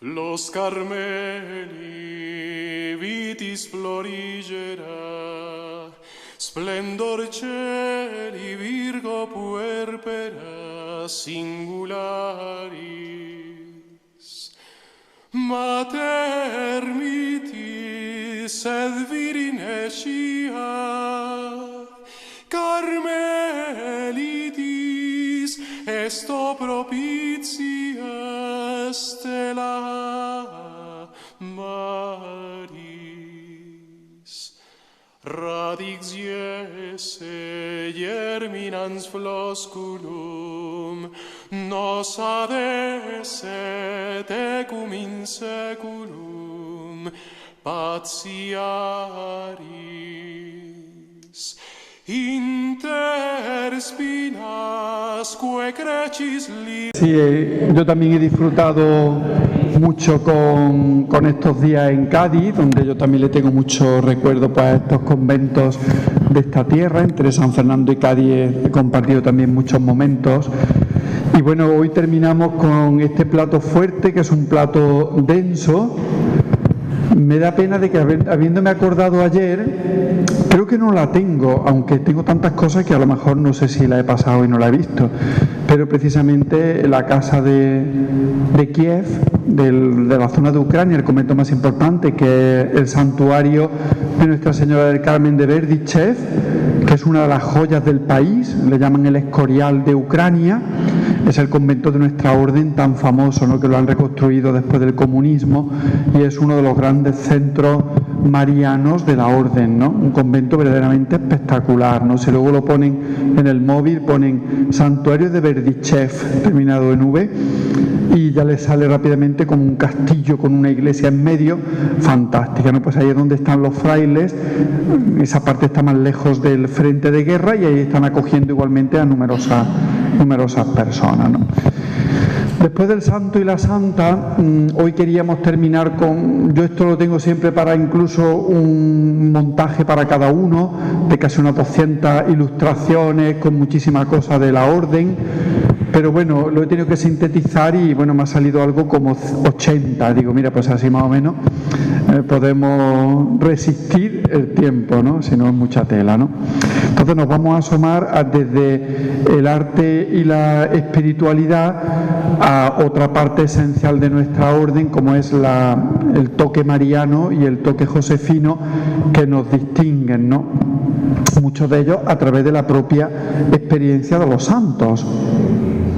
Los Carmeli vitis florigera, splendor celi virgo puerpera singularis. Mater mitis et virine scia, Carmelitis esto propitia stella maris. Radix iese germinans flosculum, nos adesse tecum in seculum patiaris. Inter spinas que crecis li. Sí, yo también he disfrutado mucho con estos días en Cádiz, donde yo también le tengo mucho recuerdo pues, a estos conventos de esta tierra. Entre San Fernando y Cádiz he compartido también muchos momentos. Y bueno, hoy terminamos con este plato fuerte, que es un plato denso. Me da pena de que habiéndome acordado ayer, creo que no la tengo, aunque tengo tantas cosas que a lo mejor no sé si la he pasado y no la he visto. Pero precisamente la casa de Kiev, de la zona de Ucrania, el convento más importante, que es el santuario de Nuestra Señora del Carmen de Berdichev, que es una de las joyas del país, le llaman el Escorial de Ucrania. Es el convento de nuestra orden tan famoso, ¿no?, que lo han reconstruido después del comunismo, y es uno de los grandes centros marianos de la orden, ¿no? Un convento verdaderamente espectacular, ¿no? Si luego lo ponen en el móvil, ponen Santuario de Berdichev, terminado en V, y ya les sale rápidamente como un castillo con una iglesia en medio, fantástica, ¿no? Pues ahí es donde están los frailes, esa parte está más lejos del frente de guerra, y ahí están acogiendo igualmente a numerosas personas, ¿no? Después del santo y la santa, hoy queríamos terminar con, yo esto lo tengo siempre para incluso un montaje para cada uno, de casi unas 200 ilustraciones con muchísimas cosas de la orden, pero bueno, lo he tenido que sintetizar y bueno, me ha salido algo como 80, digo, mira, pues así más o menos podemos resistir el tiempo, ¿no? Si no es mucha tela, ¿no? Entonces nos vamos a asomar desde el arte y la espiritualidad a otra parte esencial de nuestra orden, como es el toque mariano y el toque josefino que nos distinguen, ¿no? Muchos de ellos a través de la propia experiencia de los santos.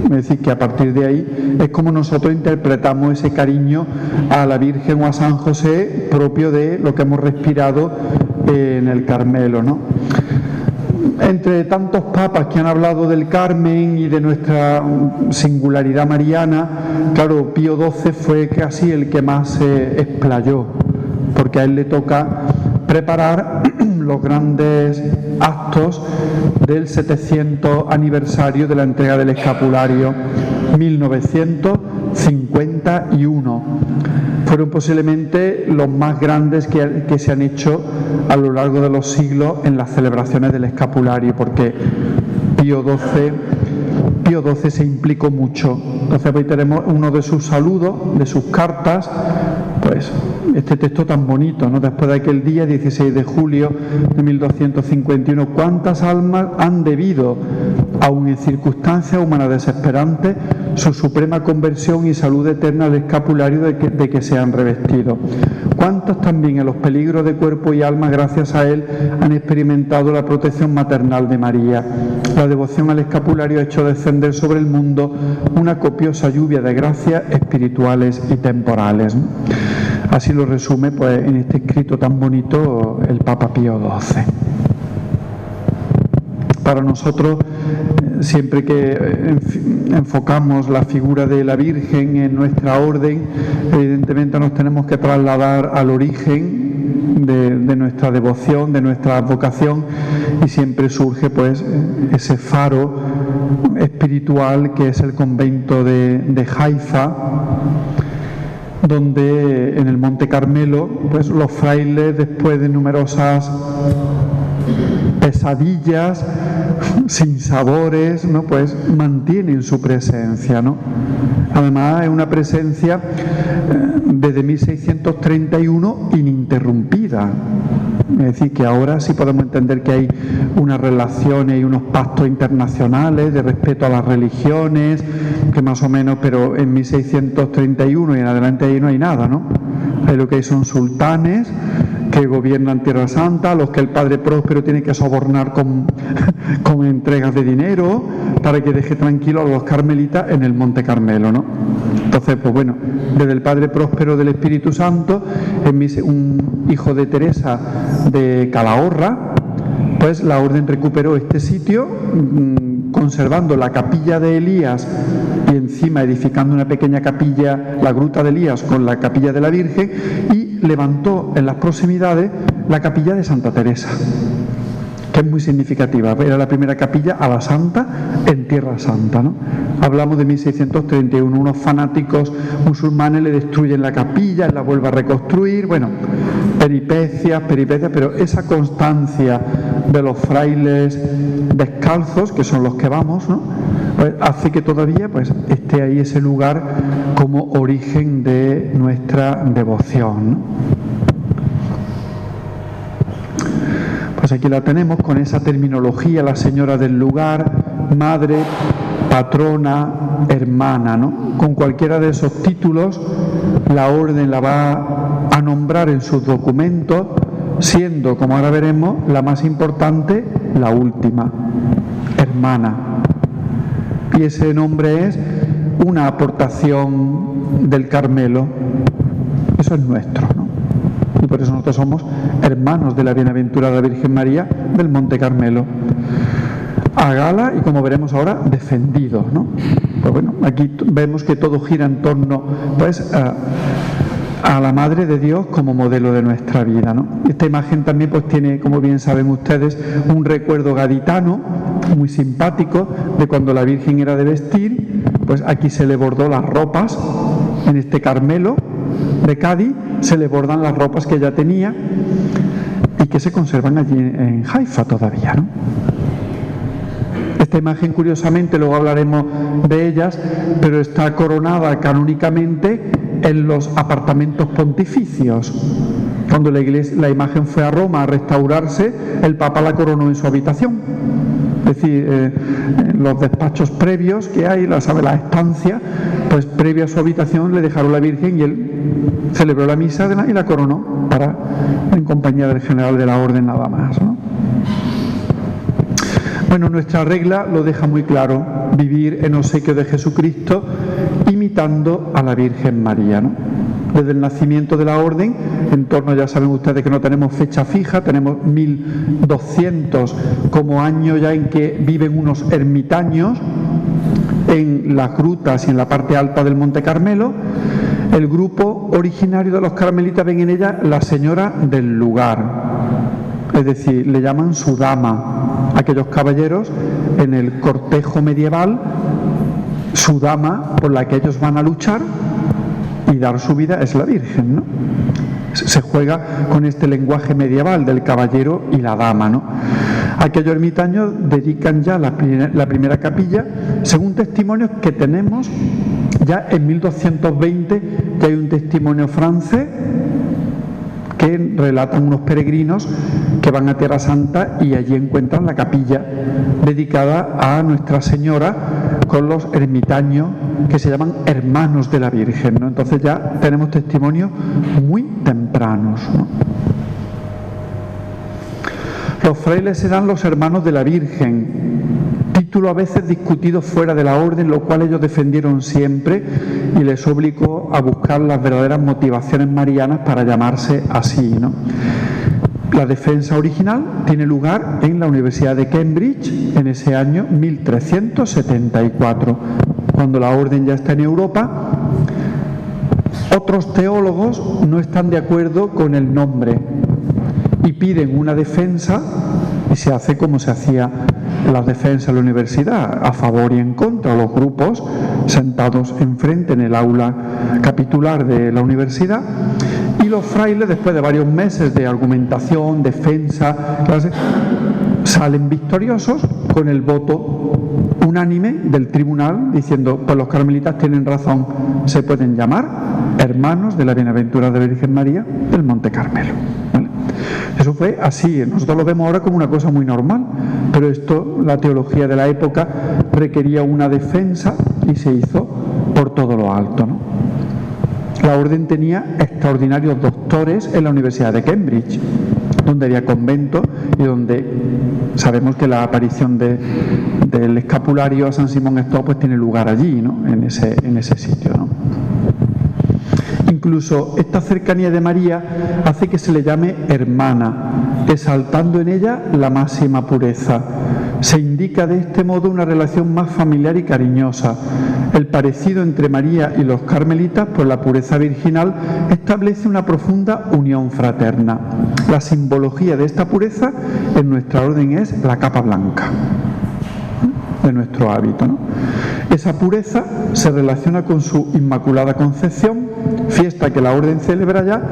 Es decir, que a partir de ahí es como nosotros interpretamos ese cariño a la Virgen o a San José propio de lo que hemos respirado en el Carmelo, ¿no? Entre tantos papas que han hablado del Carmen y de nuestra singularidad mariana, claro, Pío XII fue casi el que más se explayó, porque a él le toca preparar los grandes actos del 700 aniversario de la entrega del escapulario, 1951. Fueron posiblemente los más grandes que se han hecho a lo largo de los siglos en las celebraciones del escapulario, porque Pío XII se implicó mucho. Entonces hoy tenemos uno de sus saludos, de sus cartas, pues este texto tan bonito, ¿no? Después de aquel día, 16 de julio de 1251, ¿cuántas almas han debido, aun en circunstancias humanas desesperantes, su suprema conversión y salud eterna al escapulario de que se han revestido? ¿Cuántos también en los peligros de cuerpo y alma, gracias a él, han experimentado la protección maternal de María? La devoción al escapulario ha hecho descender sobre el mundo una copiosa lluvia de gracias espirituales y temporales, ¿no? Así lo resume pues, en este escrito tan bonito el Papa Pío XII. Para nosotros, siempre que enfocamos la figura de la Virgen en nuestra orden, evidentemente nos tenemos que trasladar al origen de nuestra devoción, de nuestra vocación, y siempre surge pues ese faro espiritual que es el convento de Haifa, donde en el Monte Carmelo pues los frailes, después de numerosas pesadillas, sinsabores, ¿no?, pues mantienen su presencia, ¿no? Además es una presencia desde 1631 ininterrumpida. Es decir, que ahora sí podemos entender que hay unas relaciones y unos pactos internacionales de respeto a las religiones, que más o menos, pero en 1631 y en adelante ahí no hay nada, ¿no? Ahí lo que hay son sultanes que gobiernan Tierra Santa, a los que el padre Próspero tiene que sobornar con entregas de dinero para que deje tranquilos a los carmelitas en el Monte Carmelo, ¿no? Entonces, pues bueno, desde el padre Próspero del Espíritu Santo, un hijo de Teresa de Calahorra, pues la orden recuperó este sitio, conservando la capilla de Elías y encima edificando una pequeña capilla, la gruta de Elías con la capilla de la Virgen, y levantó en las proximidades la capilla de Santa Teresa, que es muy significativa. Era la primera capilla a la Santa en Tierra Santa, ¿no? Hablamos de 1631, unos fanáticos musulmanes le destruyen la capilla, la vuelve a reconstruir, bueno, peripecias, pero esa constancia de los frailes descalzos, que son los que vamos, ¿no? Pues hace que todavía pues esté ahí ese lugar como origen de nuestra devoción, ¿no? Pues aquí la tenemos con esa terminología, la señora del lugar, madre, patrona, hermana, ¿no? Con cualquiera de esos títulos la orden la va a nombrar en sus documentos, siendo, como ahora veremos, la más importante, la última, hermana. Y ese nombre es una aportación del Carmelo, eso es nuestro, ¿no? Y por eso nosotros somos hermanos de la bienaventurada Virgen María del Monte Carmelo. A gala y, como veremos ahora, defendidos, ¿no? Pues bueno, aquí vemos que todo gira en torno pues a la Madre de Dios como modelo de nuestra vida, ¿no? Esta imagen también pues tiene, como bien saben ustedes, un recuerdo gaditano muy simpático de cuando la Virgen era de vestir. Pues aquí se le bordó las ropas, en este Carmelo de Cádiz se le bordan las ropas que ella tenía y que se conservan allí en Haifa todavía, ¿no? Esta imagen, curiosamente, luego hablaremos de ellas, pero está coronada canónicamente en los apartamentos pontificios. Cuando la imagen fue a Roma a restaurarse, el Papa la coronó en su habitación. Es decir, los despachos previos que hay, la estancia, pues previa a su habitación le dejaron la Virgen y él celebró la misa y la coronó en compañía del general de la orden nada más, ¿no? Bueno, nuestra regla lo deja muy claro, vivir en obsequio de Jesucristo imitando a la Virgen María, ¿no? Desde el nacimiento de la orden, en torno, ya saben ustedes que no tenemos fecha fija, tenemos 1200 como año ya en que viven unos ermitaños en las grutas y en la parte alta del Monte Carmelo. El grupo originario de los carmelitas ven en ella la señora del lugar, es decir, le llaman su dama. Aquellos caballeros en el cortejo medieval, su dama por la que ellos van a luchar y dar su vida es la Virgen, ¿no? Se juega con este lenguaje medieval del caballero y la dama, ¿no? Aquellos ermitaños dedican ya la primera capilla, según testimonios que tenemos ya en 1220, que hay un testimonio francés que relatan unos peregrinos que van a Tierra Santa y allí encuentran la capilla dedicada a Nuestra Señora con los ermitaños que se llaman hermanos de la Virgen, ¿no? Entonces ya tenemos testimonios muy tempranos, ¿no? Los frailes serán los hermanos de la Virgen, título a veces discutido fuera de la orden, lo cual ellos defendieron siempre y les obligó a buscar las verdaderas motivaciones marianas para llamarse así, ¿no? La defensa original tiene lugar en la Universidad de Cambridge en ese año 1374, cuando la orden ya está en Europa. Otros teólogos no están de acuerdo con el nombre y piden una defensa, y se hace como se hacía las defensas en la universidad, a favor y en contra, los grupos sentados enfrente en el aula capitular de la universidad, y los frailes, después de varios meses de argumentación, defensa, clases, salen victoriosos con el voto unánime del tribunal diciendo, pues los carmelitas tienen razón, se pueden llamar hermanos de la Bienaventurada Virgen María del Monte Carmelo, ¿vale? Eso fue así, nosotros lo vemos ahora como una cosa muy normal, pero esto, la teología de la época requería una defensa y se hizo por todo lo alto, ¿no? La orden tenía extraordinarios doctores en la Universidad de Cambridge, donde había convento y donde sabemos que la aparición del escapulario a San Simón Estó pues tiene lugar allí, ¿no? En ese sitio, ¿no? Incluso esta cercanía de María hace que se le llame hermana, exaltando en ella la máxima pureza. Se indica de este modo una relación más familiar y cariñosa. El parecido entre María y los carmelitas por la pureza virginal establece una profunda unión fraterna. La simbología de esta pureza en nuestra orden es la capa blanca de nuestro hábito, ¿no? Esa pureza se relaciona con su Inmaculada Concepción, fiesta que la orden celebra ya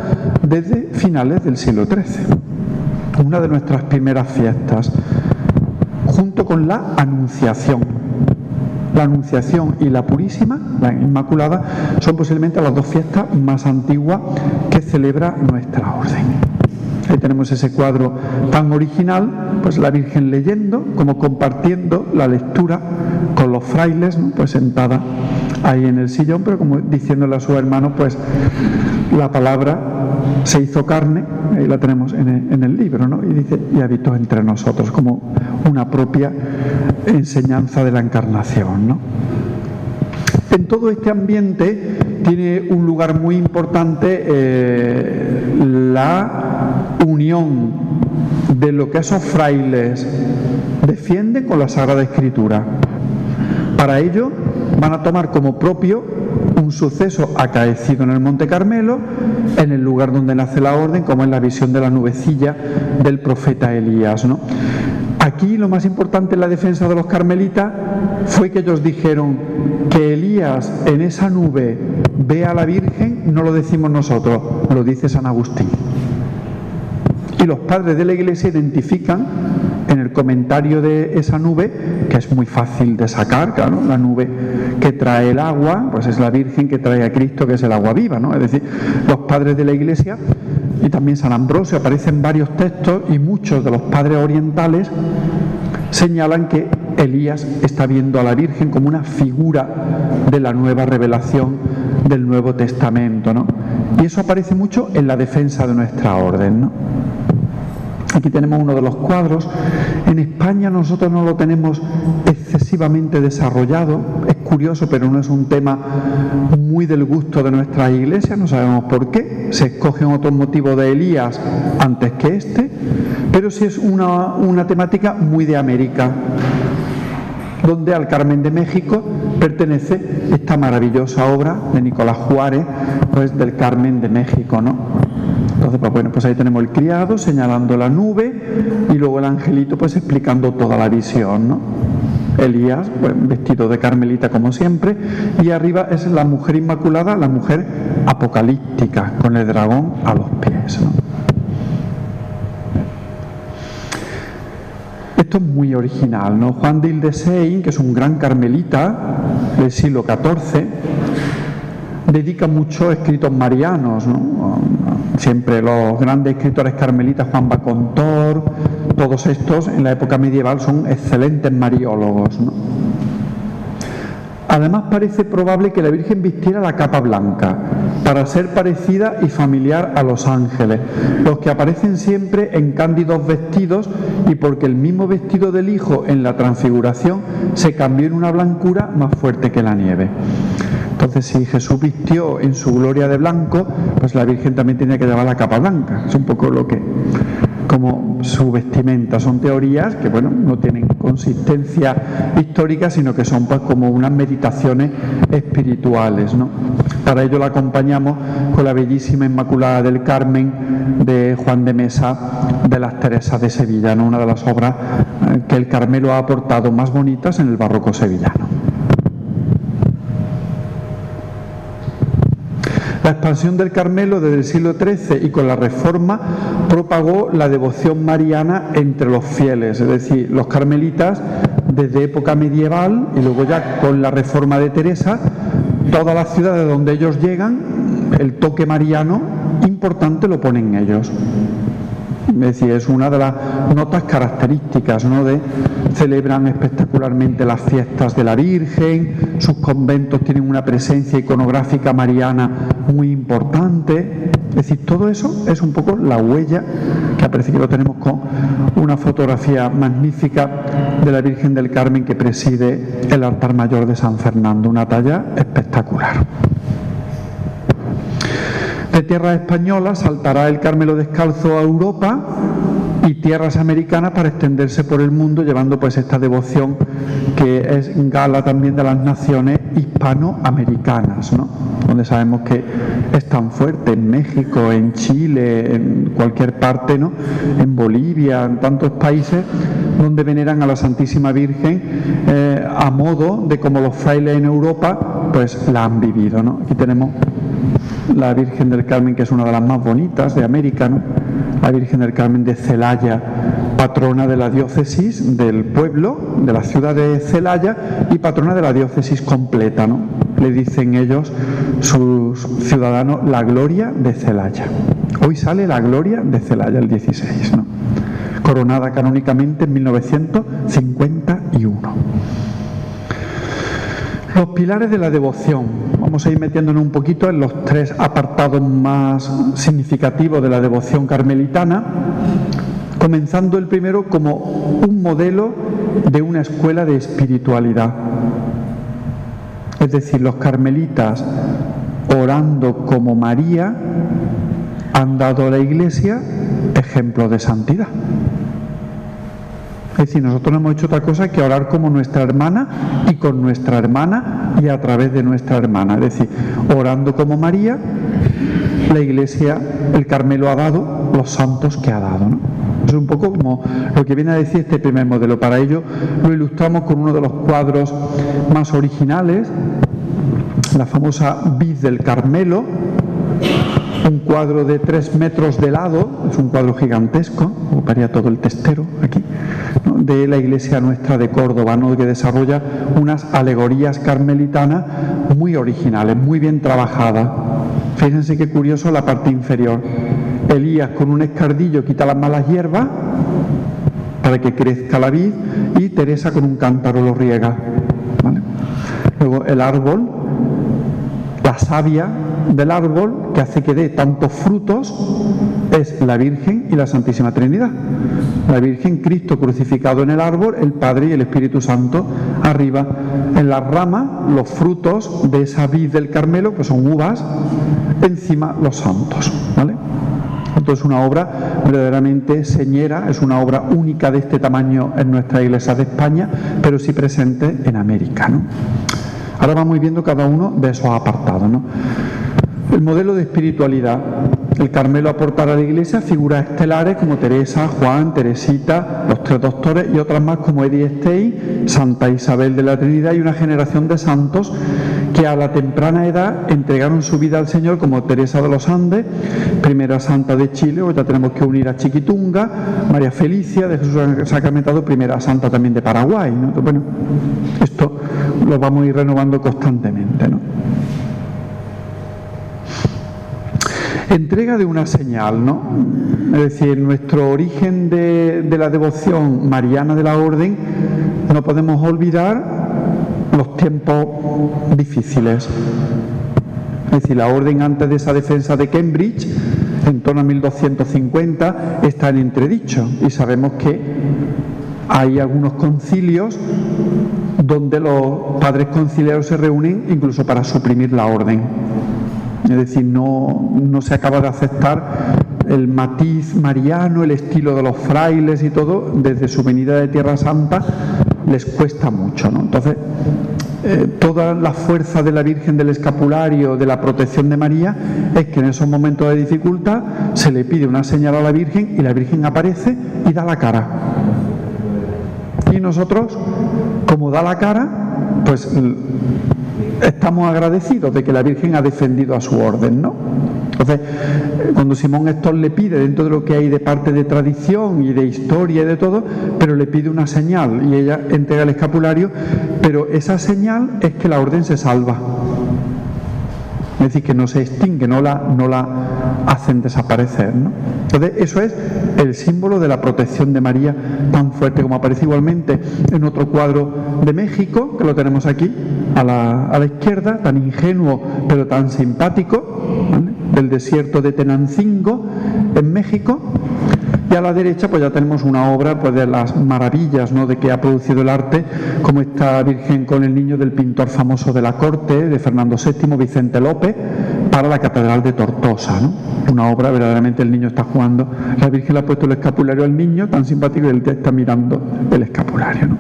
desde finales del siglo XIII. Una de nuestras primeras fiestas, junto con la Anunciación. La Anunciación y la Purísima, la Inmaculada, son posiblemente las dos fiestas más antiguas que celebra nuestra orden. Ahí tenemos ese cuadro tan original, pues la Virgen leyendo, como compartiendo la lectura con los frailes, ¿no? Pues sentada ahí en el sillón, pero como diciéndole a sus hermanos, pues la palabra se hizo carne, ahí la tenemos en el libro, ¿no? Y dice, y habitó entre nosotros, como una propia enseñanza de la encarnación, ¿no? En todo este ambiente tiene un lugar muy importante la unión de lo que esos frailes defienden con la Sagrada Escritura. Para ello van a tomar como propio un suceso acaecido en el Monte Carmelo, en el lugar donde nace la orden, como es la visión de la nubecilla del profeta Elías, ¿no? Aquí lo más importante en la defensa de los carmelitas fue que ellos dijeron que Elías en esa nube ve a la Virgen, no lo decimos nosotros, lo dice San Agustín. Y los padres de la Iglesia identifican en el comentario de esa nube, que es muy fácil de sacar, claro, la nube que trae el agua, pues es la Virgen que trae a Cristo, que es el agua viva, ¿no? Es decir, los padres de la Iglesia y también San Ambrosio, aparecen varios textos y muchos de los padres orientales señalan que Elías está viendo a la Virgen como una figura de la nueva revelación del Nuevo Testamento, ¿no? Y eso aparece mucho en la defensa de nuestra orden, ¿no? Aquí tenemos uno de los cuadros. En España nosotros no lo tenemos excesivamente desarrollado. Es curioso, pero no es un tema muy del gusto de nuestra iglesia. No sabemos por qué. Se escogen otros motivos de Elías antes que este. Pero sí es una temática muy de América, donde al Carmen de México pertenece esta maravillosa obra de Nicolás Juárez, pues del Carmen de México, ¿no? Entonces, pues bueno, pues ahí tenemos el criado señalando la nube y luego el angelito pues explicando toda la visión, ¿no? Elías, pues, vestido de carmelita como siempre, y arriba es la mujer inmaculada, la mujer apocalíptica, con el dragón a los pies, ¿no? Esto es muy original, ¿no? Juan de Hildesheim, que es un gran carmelita del siglo XIV, dedica muchos escritos marianos, ¿no? Siempre los grandes escritores carmelitas, Juan Bacontor, todos estos en la época medieval son excelentes mariólogos, ¿no? Además parece probable que la Virgen vistiera la capa blanca para ser parecida y familiar a los ángeles, los que aparecen siempre en cándidos vestidos, y porque el mismo vestido del Hijo en la Transfiguración se cambió en una blancura más fuerte que la nieve. Entonces, si Jesús vistió en su gloria de blanco, pues la Virgen también tenía que llevar la capa blanca. Es un poco lo que, como su vestimenta. Son teorías que, bueno, no tienen consistencia histórica, sino que son pues como unas meditaciones espirituales, ¿no? Para ello la acompañamos con la bellísima Inmaculada del Carmen de Juan de Mesa de las Teresas de Sevilla, ¿no? Una de las obras que el Carmelo ha aportado más bonitas en el barroco sevillano. La expansión del Carmelo desde el siglo XIII y con la Reforma propagó la devoción mariana entre los fieles, es decir, los carmelitas desde época medieval y luego ya con la Reforma de Teresa, todas las ciudades donde ellos llegan el toque mariano importante lo ponen ellos. Es decir, es una de las notas características, ¿no? Celebran espectacularmente las fiestas de la Virgen, sus conventos tienen una presencia iconográfica mariana muy importante. Es decir, todo eso es un poco la huella, que aparece que lo tenemos con una fotografía magnífica de la Virgen del Carmen que preside el altar mayor de San Fernando, una talla espectacular. De tierras españolas saltará el Carmelo descalzo a Europa y tierras americanas para extenderse por el mundo, llevando pues esta devoción que es gala también de las naciones hispanoamericanas, ¿no? Donde sabemos que es tan fuerte en México, en Chile, en cualquier parte, ¿no? En Bolivia, en tantos países donde veneran a la Santísima Virgen a modo de como los frailes en Europa pues la han vivido, ¿no? Aquí tenemos la Virgen del Carmen, que es una de las más bonitas de América, ¿no? La Virgen del Carmen de Celaya, patrona de la diócesis del pueblo, de la ciudad de Celaya, y patrona de la diócesis completa, ¿no? Le dicen ellos, sus ciudadanos, la gloria de Celaya. Hoy sale la gloria de Celaya, el 16, ¿no? Coronada canónicamente en 1951. Los pilares de la devoción. Vamos a ir metiéndonos un poquito en los tres apartados más significativos de la devoción carmelitana, comenzando el primero como un modelo de una escuela de espiritualidad. Es decir, los carmelitas, orando como María, han dado a la Iglesia ejemplo de santidad. Es decir, nosotros no hemos hecho otra cosa que orar como nuestra hermana y con nuestra hermana y a través de nuestra hermana. Es decir, orando como María, la Iglesia, el Carmelo ha dado los santos que ha dado, ¿no? Es un poco como lo que viene a decir este primer modelo. Para ello lo ilustramos con uno de los cuadros más originales, la famosa vid del Carmelo, un cuadro de 3 metros de lado, es un cuadro gigantesco, ocuparía todo el testero aquí, ¿no? De la iglesia nuestra de Córdoba, ¿no? Que desarrolla unas alegorías carmelitanas muy originales, muy bien trabajadas. Fíjense qué curioso la parte inferior. Elías con un escardillo quita las malas hierbas para que crezca la vid, y Teresa con un cántaro lo riega, ¿vale? Luego el árbol, la savia del árbol que hace que dé tantos frutos es la Virgen y la Santísima Trinidad. La Virgen, Cristo crucificado en el árbol, el Padre y el Espíritu Santo arriba. En las ramas, los frutos de esa vid del Carmelo, que son uvas, encima los santos, ¿vale? Entonces, una obra verdaderamente señera, es una obra única de este tamaño en nuestra iglesia de España, pero sí presente en América, ¿no? Ahora vamos viendo cada uno de esos apartados, ¿no? El modelo de espiritualidad. El Carmelo aportará a la Iglesia figuras estelares como Teresa, Juan, Teresita, los 3 doctores y otras más como Edith Stein, Santa Isabel de la Trinidad, y una generación de santos que a la temprana edad entregaron su vida al Señor, como Teresa de los Andes, primera santa de Chile. Hoy ya tenemos que unir a Chiquitunga, María Felicia de Jesús Sacramentado, primera santa también de Paraguay, ¿no? Entonces, bueno, esto lo vamos a ir renovando constantemente, ¿no? Entrega de una señal, ¿no? Es decir, nuestro origen de la devoción mariana de la Orden, no podemos olvidar los tiempos difíciles. Es decir, la Orden, antes de esa defensa de Cambridge, en torno a 1250, está en entredicho, y sabemos que hay algunos concilios donde los padres conciliares se reúnen incluso para suprimir la Orden. Es decir, no se acaba de aceptar el matiz mariano, el estilo de los frailes y todo, desde su venida de Tierra Santa les cuesta mucho, ¿no? Entonces, toda la fuerza de la Virgen del Escapulario, de la protección de María, es que en esos momentos de dificultad se le pide una señal a la Virgen y la Virgen aparece y da la cara. Y nosotros, como da la cara, pues estamos agradecidos de que la Virgen ha defendido a su orden, ¿no? Entonces, cuando Simón Héctor le pide, dentro de lo que hay de parte de tradición y de historia y de todo, pero le pide una señal y ella entrega el escapulario, pero esa señal es que la orden se salva. Es decir, que no se extingue, no la hacen desaparecer, ¿no? Entonces, eso es el símbolo de la protección de María tan fuerte, como aparece igualmente en otro cuadro de México, que lo tenemos aquí, a la izquierda, tan ingenuo pero tan simpático, ¿vale? Del desierto de Tenancingo, en México. Y a la derecha pues ya tenemos una obra pues de las maravillas, ¿no?, de que ha producido el arte, como esta Virgen con el niño del pintor famoso de la corte, de Fernando VII, Vicente López, para la Catedral de Tortosa, ¿no? Una obra, verdaderamente el niño está jugando, la Virgen le ha puesto el escapulario al niño, tan simpático, y él está mirando el escapulario, ¿no?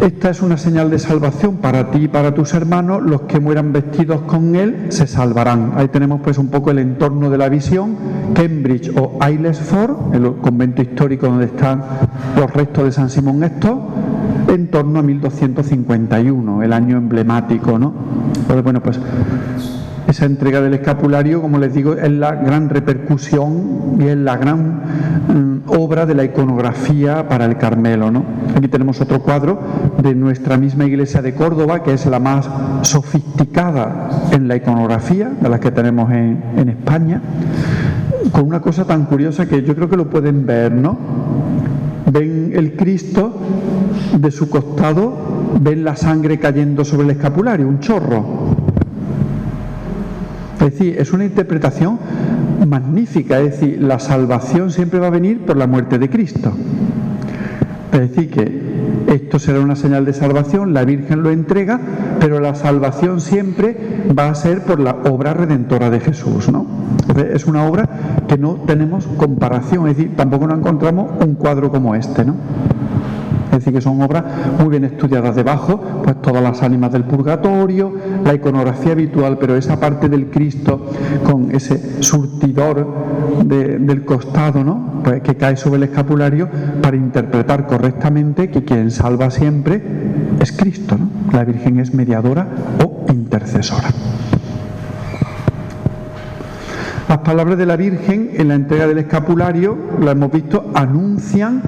Esta es una señal de salvación para ti y para tus hermanos. Los que mueran vestidos con él se salvarán. Ahí tenemos pues un poco el entorno de la visión. Cambridge o Aylesford, el convento histórico donde están los restos de San Simón Estos, en torno a 1251, el año emblemático, ¿no? Entonces, bueno, pues esa entrega del escapulario, como les digo, es la gran repercusión y es la gran obra de la iconografía para el Carmelo, ¿no? Aquí tenemos otro cuadro de nuestra misma iglesia de Córdoba, que es la más sofisticada en la iconografía de las que tenemos en España, con una cosa tan curiosa que yo creo que lo pueden ver, ¿no? Ven el Cristo, de su costado ven la sangre cayendo sobre el escapulario, un chorro. Es decir, es una interpretación magnífica, es decir, la salvación siempre va a venir por la muerte de Cristo. Es decir, que esto será una señal de salvación, la Virgen lo entrega, pero la salvación siempre va a ser por la obra redentora de Jesús, ¿no? Entonces, es una obra que no tenemos comparación, es decir, tampoco nos encontramos un cuadro como este, ¿no? Es decir, que son obras muy bien estudiadas debajo, pues todas las ánimas del purgatorio, la iconografía habitual, pero esa parte del Cristo con ese surtidor del costado, ¿no?, pues que cae sobre el escapulario, para interpretar correctamente que quien salva siempre es Cristo, ¿no? La Virgen es mediadora o intercesora. Las palabras de la Virgen en la entrega del escapulario, lo hemos visto, anuncian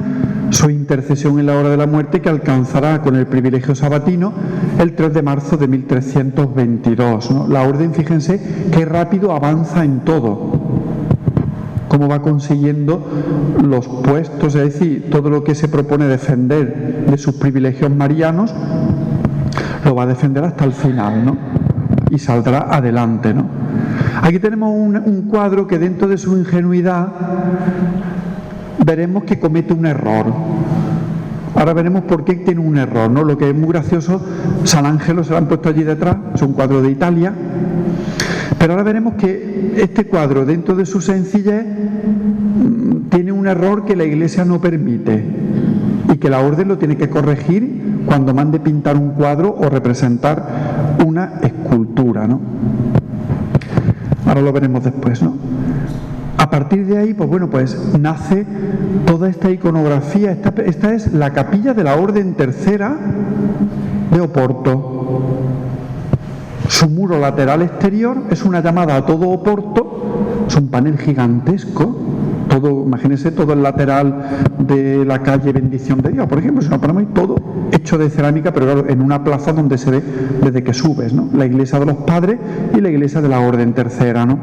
su intercesión en la hora de la muerte, que alcanzará con el privilegio sabatino el 3 de marzo de 1322, ¿no? La orden, fíjense, qué rápido avanza en todo, cómo va consiguiendo los puestos, es decir, todo lo que se propone defender de sus privilegios marianos, lo va a defender hasta el final, ¿no? Y saldrá adelante, ¿no? Aquí tenemos un cuadro que, dentro de su ingenuidad, veremos que comete un error. Ahora veremos por qué tiene un error, ¿no? Lo que es muy gracioso, San Ángelo se lo han puesto allí detrás, es un cuadro de Italia, pero ahora veremos que este cuadro, dentro de su sencillez, tiene un error que la Iglesia no permite y que la Orden lo tiene que corregir cuando mande pintar un cuadro o representar una escultura, ¿no? Ahora lo veremos después, ¿no? A partir de ahí, pues bueno, pues nace toda esta iconografía. Esta es la capilla de la Orden Tercera de Oporto. Su muro lateral exterior es una llamada a todo Oporto, es un panel gigantesco, todo, imagínense, todo el lateral de la calle Bendición de Dios, por ejemplo, si nos ponemos ahí, todo hecho de cerámica, pero claro, en una plaza donde se ve desde que subes, ¿no? La iglesia de los padres y la iglesia de la Orden Tercera, ¿no?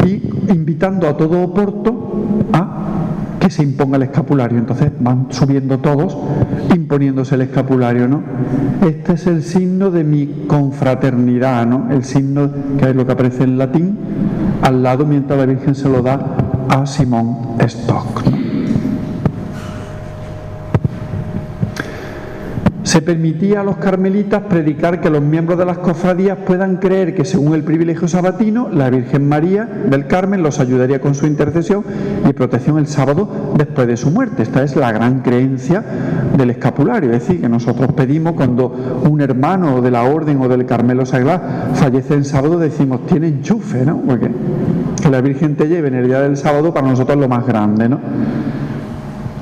Y invitando a todo Oporto a que se imponga el escapulario. Entonces van subiendo todos, imponiéndose el escapulario, ¿no? Este es el signo de mi confraternidad, ¿no? El signo, que es lo que aparece en latín, al lado, mientras la Virgen se lo da a Simón Stock, ¿no? Se permitía a los carmelitas predicar que los miembros de las cofradías puedan creer que, según el privilegio sabatino, la Virgen María del Carmen los ayudaría con su intercesión y protección el sábado después de su muerte. Esta es la gran creencia del escapulario, es decir, que nosotros pedimos cuando un hermano de la Orden o del Carmelo Saglar fallece el sábado, decimos, tiene enchufe, ¿no? Porque que la Virgen te lleve en el día del sábado para nosotros es lo más grande, ¿no?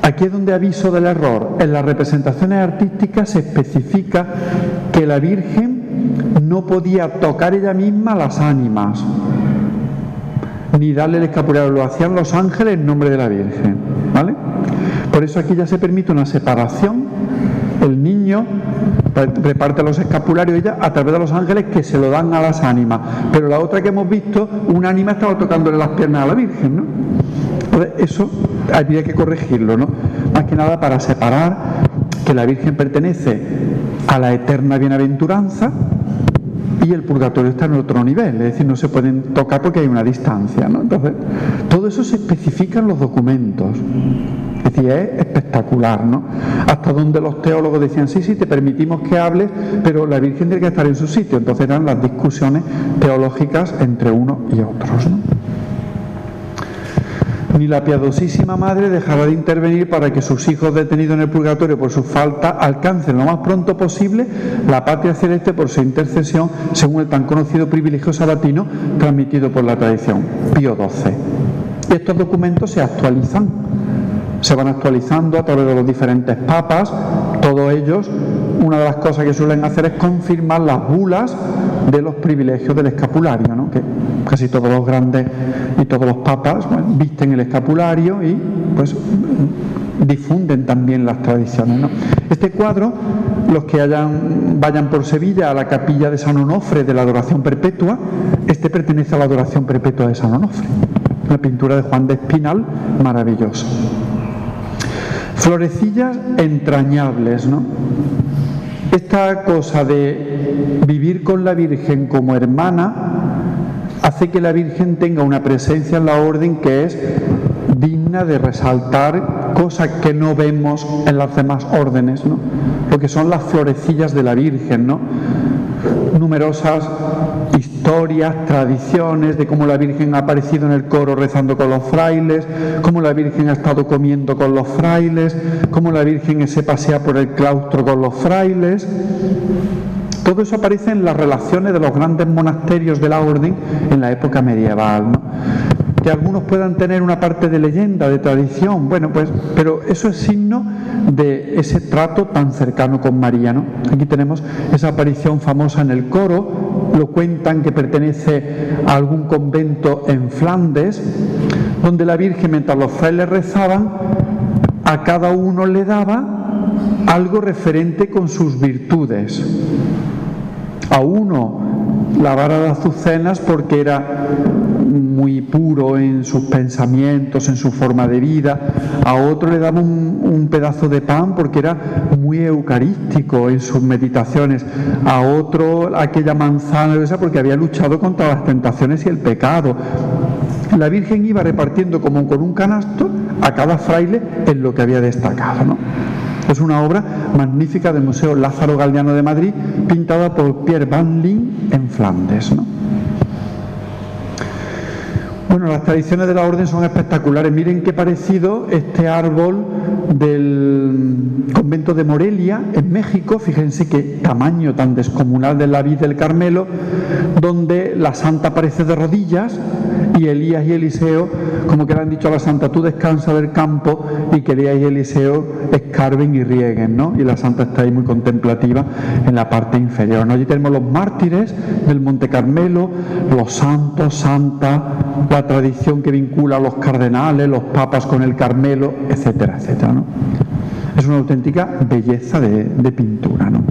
Aquí es donde aviso del error. En las representaciones artísticas se especifica que la Virgen no podía tocar ella misma las ánimas, ni darle el escapulario, lo hacían los ángeles en nombre de la Virgen, ¿vale? Por eso aquí ya se permite una separación. El niño reparte los escapularios ella a través de los ángeles que se lo dan a las ánimas, pero la otra que hemos visto, un ánima estaba tocándole las piernas a la Virgen, ¿no? Entonces eso habría que corregirlo, ¿no? Más que nada para separar que la Virgen pertenece a la eterna bienaventuranza y el purgatorio está en otro nivel, es decir, no se pueden tocar porque hay una distancia, ¿no? Entonces, todo eso se especifica en los documentos. Es decir, es espectacular, ¿no? Hasta donde los teólogos decían, sí, te permitimos que hables, pero la Virgen tiene que estar en su sitio. Entonces eran las discusiones teológicas entre unos y otros, ¿no? Ni la piadosísima Madre dejará de intervenir para que sus hijos detenidos en el purgatorio por su falta alcancen lo más pronto posible la patria celeste por su intercesión, según el tan conocido privilegio sabatino transmitido por la tradición. Pío XII. Y estos documentos se actualizan, se van actualizando a través de los diferentes papas. Todos ellos, una de las cosas que suelen hacer es confirmar las bulas de los privilegios del escapulario, ¿no? Que casi todos los grandes y todos los papas, bueno, visten el escapulario y pues difunden también las tradiciones, ¿no? Este cuadro, los que vayan por Sevilla a la capilla de San Onofre de la Adoración Perpetua, este pertenece a la Adoración Perpetua de San Onofre, una pintura de Juan de Espinal maravillosa. Florecillas entrañables, ¿no? Esta cosa de vivir con la Virgen como hermana hace que la Virgen tenga una presencia en la orden que es digna de resaltar cosas que no vemos en las demás órdenes, ¿no? Lo que son las florecillas de la Virgen, ¿no? Numerosas historias, tradiciones de cómo la Virgen ha aparecido en el coro rezando con los frailes, cómo la Virgen ha estado comiendo con los frailes, cómo la Virgen se pasea por el claustro con los frailes. Todo eso aparece en las relaciones de los grandes monasterios de la orden en la época medieval, ¿no? Que algunos puedan tener una parte de leyenda, de tradición, bueno, pues, pero eso es signo de ese trato tan cercano con María, ¿no? Aquí tenemos esa aparición famosa en el coro, lo cuentan que pertenece a algún convento en Flandes, donde la Virgen, mientras los frailes rezaban, a cada uno le daba algo referente con sus virtudes. A uno la vara de azucenas porque era muy puro en sus pensamientos, en su forma de vida. A otro le daba un pedazo de pan porque era muy eucarístico en sus meditaciones. A otro aquella manzana porque había luchado contra las tentaciones y el pecado. La Virgen iba repartiendo como con un canasto a cada fraile en lo que había destacado, ¿no? Es una obra magnífica del Museo Lázaro Galdiano de Madrid, pintada por Pierre Van Lin en Flandes, ¿no? Bueno, las tradiciones de la orden son espectaculares. Miren qué parecido este árbol del convento de Morelia, en México. Fíjense qué tamaño tan descomunal de la vid del Carmelo, donde la santa aparece de rodillas y Elías y Eliseo, como que le han dicho a la santa, tú descansa del campo, y que Elías y Eliseo escarben y rieguen, ¿no? Y la santa está ahí muy contemplativa en la parte inferior, ¿no? Allí tenemos los mártires del Monte Carmelo, los santos, santas, la tradición que vincula a los cardenales, los papas con el Carmelo, etcétera, etcétera, ¿no? Es una auténtica belleza de pintura, ¿no?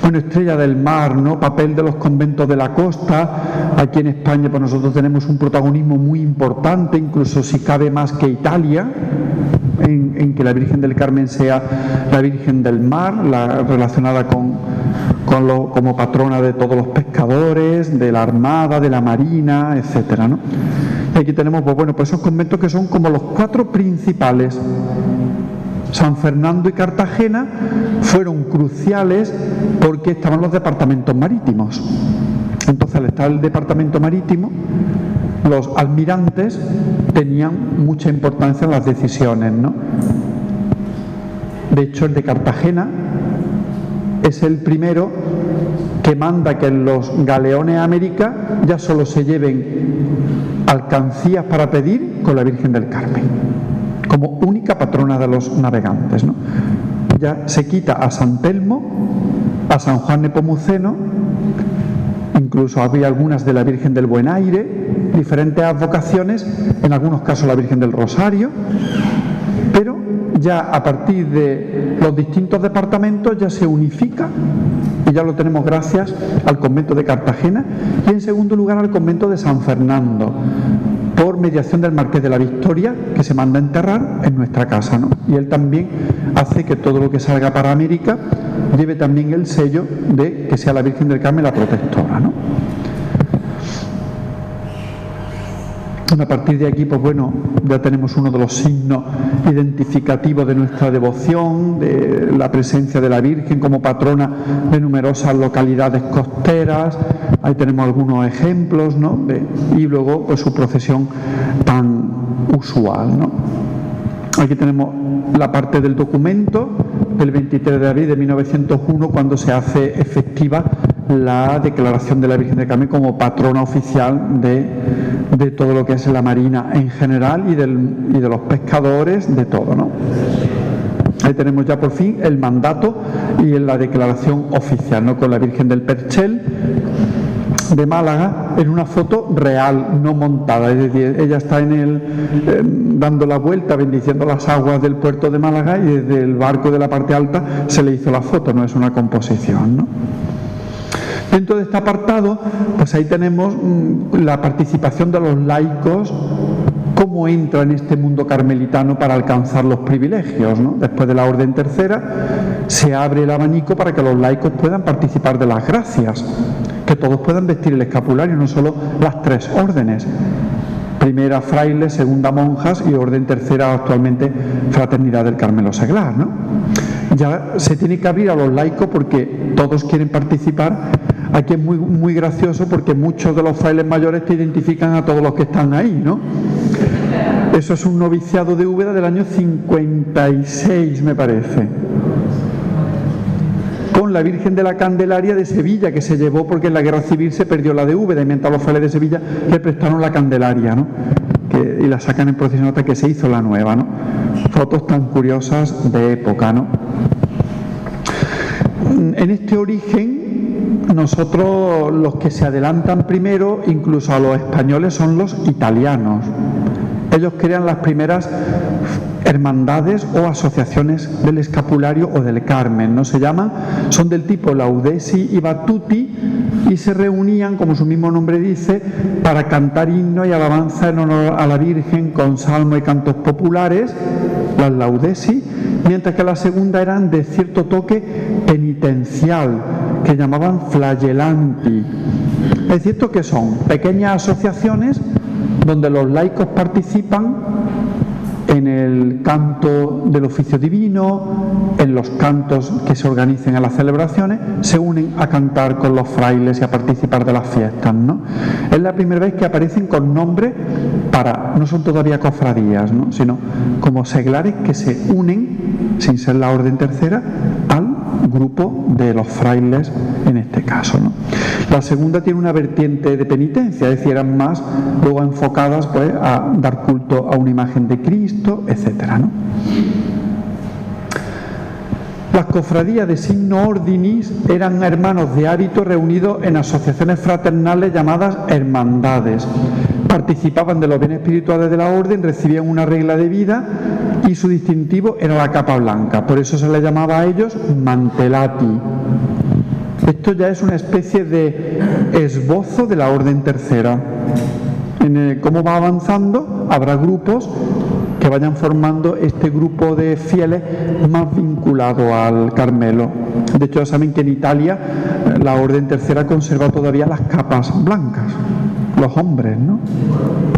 Bueno, Estrella del Mar, ¿no? Papel de los conventos de la costa. Aquí en España pues nosotros tenemos un protagonismo muy importante, incluso si cabe más que Italia, en que la Virgen del Carmen sea la Virgen del Mar, relacionada como patrona de todos los pescadores, de la Armada, de la Marina, etcétera, ¿no? Y aquí tenemos pues esos conventos que son como los 4 principales. San Fernando y Cartagena fueron cruciales porque estaban los departamentos marítimos. Entonces, al estar el departamento marítimo, los almirantes tenían mucha importancia en las decisiones, ¿no? De hecho, el de Cartagena es el primero que manda que en los galeones a América ya solo se lleven alcancías para pedir con la Virgen del Carmen, como única patrona de los navegantes, ¿no? Ya se quita a San Telmo, a San Juan Nepomuceno, incluso había algunas de la Virgen del Buen Aire, diferentes advocaciones, en algunos casos la Virgen del Rosario, pero ya a partir de los distintos departamentos ya se unifica, y ya lo tenemos gracias al convento de Cartagena, y en segundo lugar al convento de San Fernando, por mediación del Marqués de la Victoria, que se manda a enterrar en nuestra casa, ¿no? Y él también hace que todo lo que salga para América lleve también el sello de que sea la Virgen del Carmen la protectora, ¿no? A partir de aquí, pues bueno, ya tenemos uno de los signos identificativos de nuestra devoción, de la presencia de la Virgen como patrona de numerosas localidades costeras. Ahí tenemos algunos ejemplos, ¿no? Y luego, pues su procesión tan usual, ¿no? Aquí tenemos la parte del documento del 23 de abril de 1901, cuando se hace efectiva la declaración de la Virgen del Carmen como patrona oficial de todo lo que es la marina en general y de los pescadores, de todo, ¿no? Ahí tenemos ya por fin el mandato y la declaración oficial, ¿no? Con la Virgen del Perchel de Málaga en una foto real, no montada, es decir, ella está dando la vuelta, bendiciendo las aguas del puerto de Málaga, y desde el barco de la parte alta se le hizo la foto, no es una composición, ¿no? Dentro de este apartado, pues ahí tenemos la participación de los laicos, cómo entra en este mundo carmelitano para alcanzar los privilegios, ¿no? Después de la Orden Tercera se abre el abanico para que los laicos puedan participar de las gracias, que todos puedan vestir el escapulario, no solo las tres órdenes: primera frailes, segunda monjas y orden tercera actualmente Fraternidad del Carmelo Seglar, ¿no? Ya se tiene que abrir a los laicos porque todos quieren participar. Aquí es muy, muy gracioso porque muchos de los frailes mayores te identifican a todos los que están ahí, ¿no? Eso es un noviciado de Úbeda del año 56, me parece, con la Virgen de la Candelaria de Sevilla, que se llevó porque en la Guerra Civil se perdió la de Úbeda, y mientras los frailes de Sevilla le prestaron la Candelaria, ¿no? Y la sacan en procesión hasta que se hizo la nueva, ¿no? Fotos tan curiosas de época, ¿no? En este origen, nosotros los que se adelantan primero, incluso a los españoles, son los italianos. Ellos crean las primeras hermandades o asociaciones del escapulario o del Carmen, ¿no? Se llaman, son del tipo Laudesi y Battuti, y se reunían, como su mismo nombre dice, para cantar himnos y alabanza en honor a la Virgen con salmos y cantos populares, las Laudesi, mientras que la segunda eran de cierto toque penitencial, que llamaban flagellanti. Es cierto que son pequeñas asociaciones donde los laicos participan en el canto del oficio divino, en los cantos que se organicen a las celebraciones, se unen a cantar con los frailes y a participar de las fiestas, ¿no? Es la primera vez que aparecen con nombre no son todavía cofradías, ¿no? Sino como seglares que se unen, sin ser la Orden Tercera, al grupo de los frailes en este caso, ¿no? La segunda tiene una vertiente de penitencia, es decir, eran más luego enfocadas, pues, a dar culto a una imagen de Cristo, etcétera, ¿no? Las cofradías de signo ordinis eran hermanos de hábito reunidos en asociaciones fraternales llamadas hermandades. Participaban de los bienes espirituales de la orden, recibían una regla de vida y su distintivo era la capa blanca. Por eso se les llamaba a ellos mantelati. Esto ya es una especie de esbozo de la Orden Tercera. Cómo va avanzando, habrá grupos que vayan formando este grupo de fieles más vinculado al Carmelo. De hecho, ya saben que en Italia la Orden Tercera conserva todavía las capas blancas, los hombres, ¿no?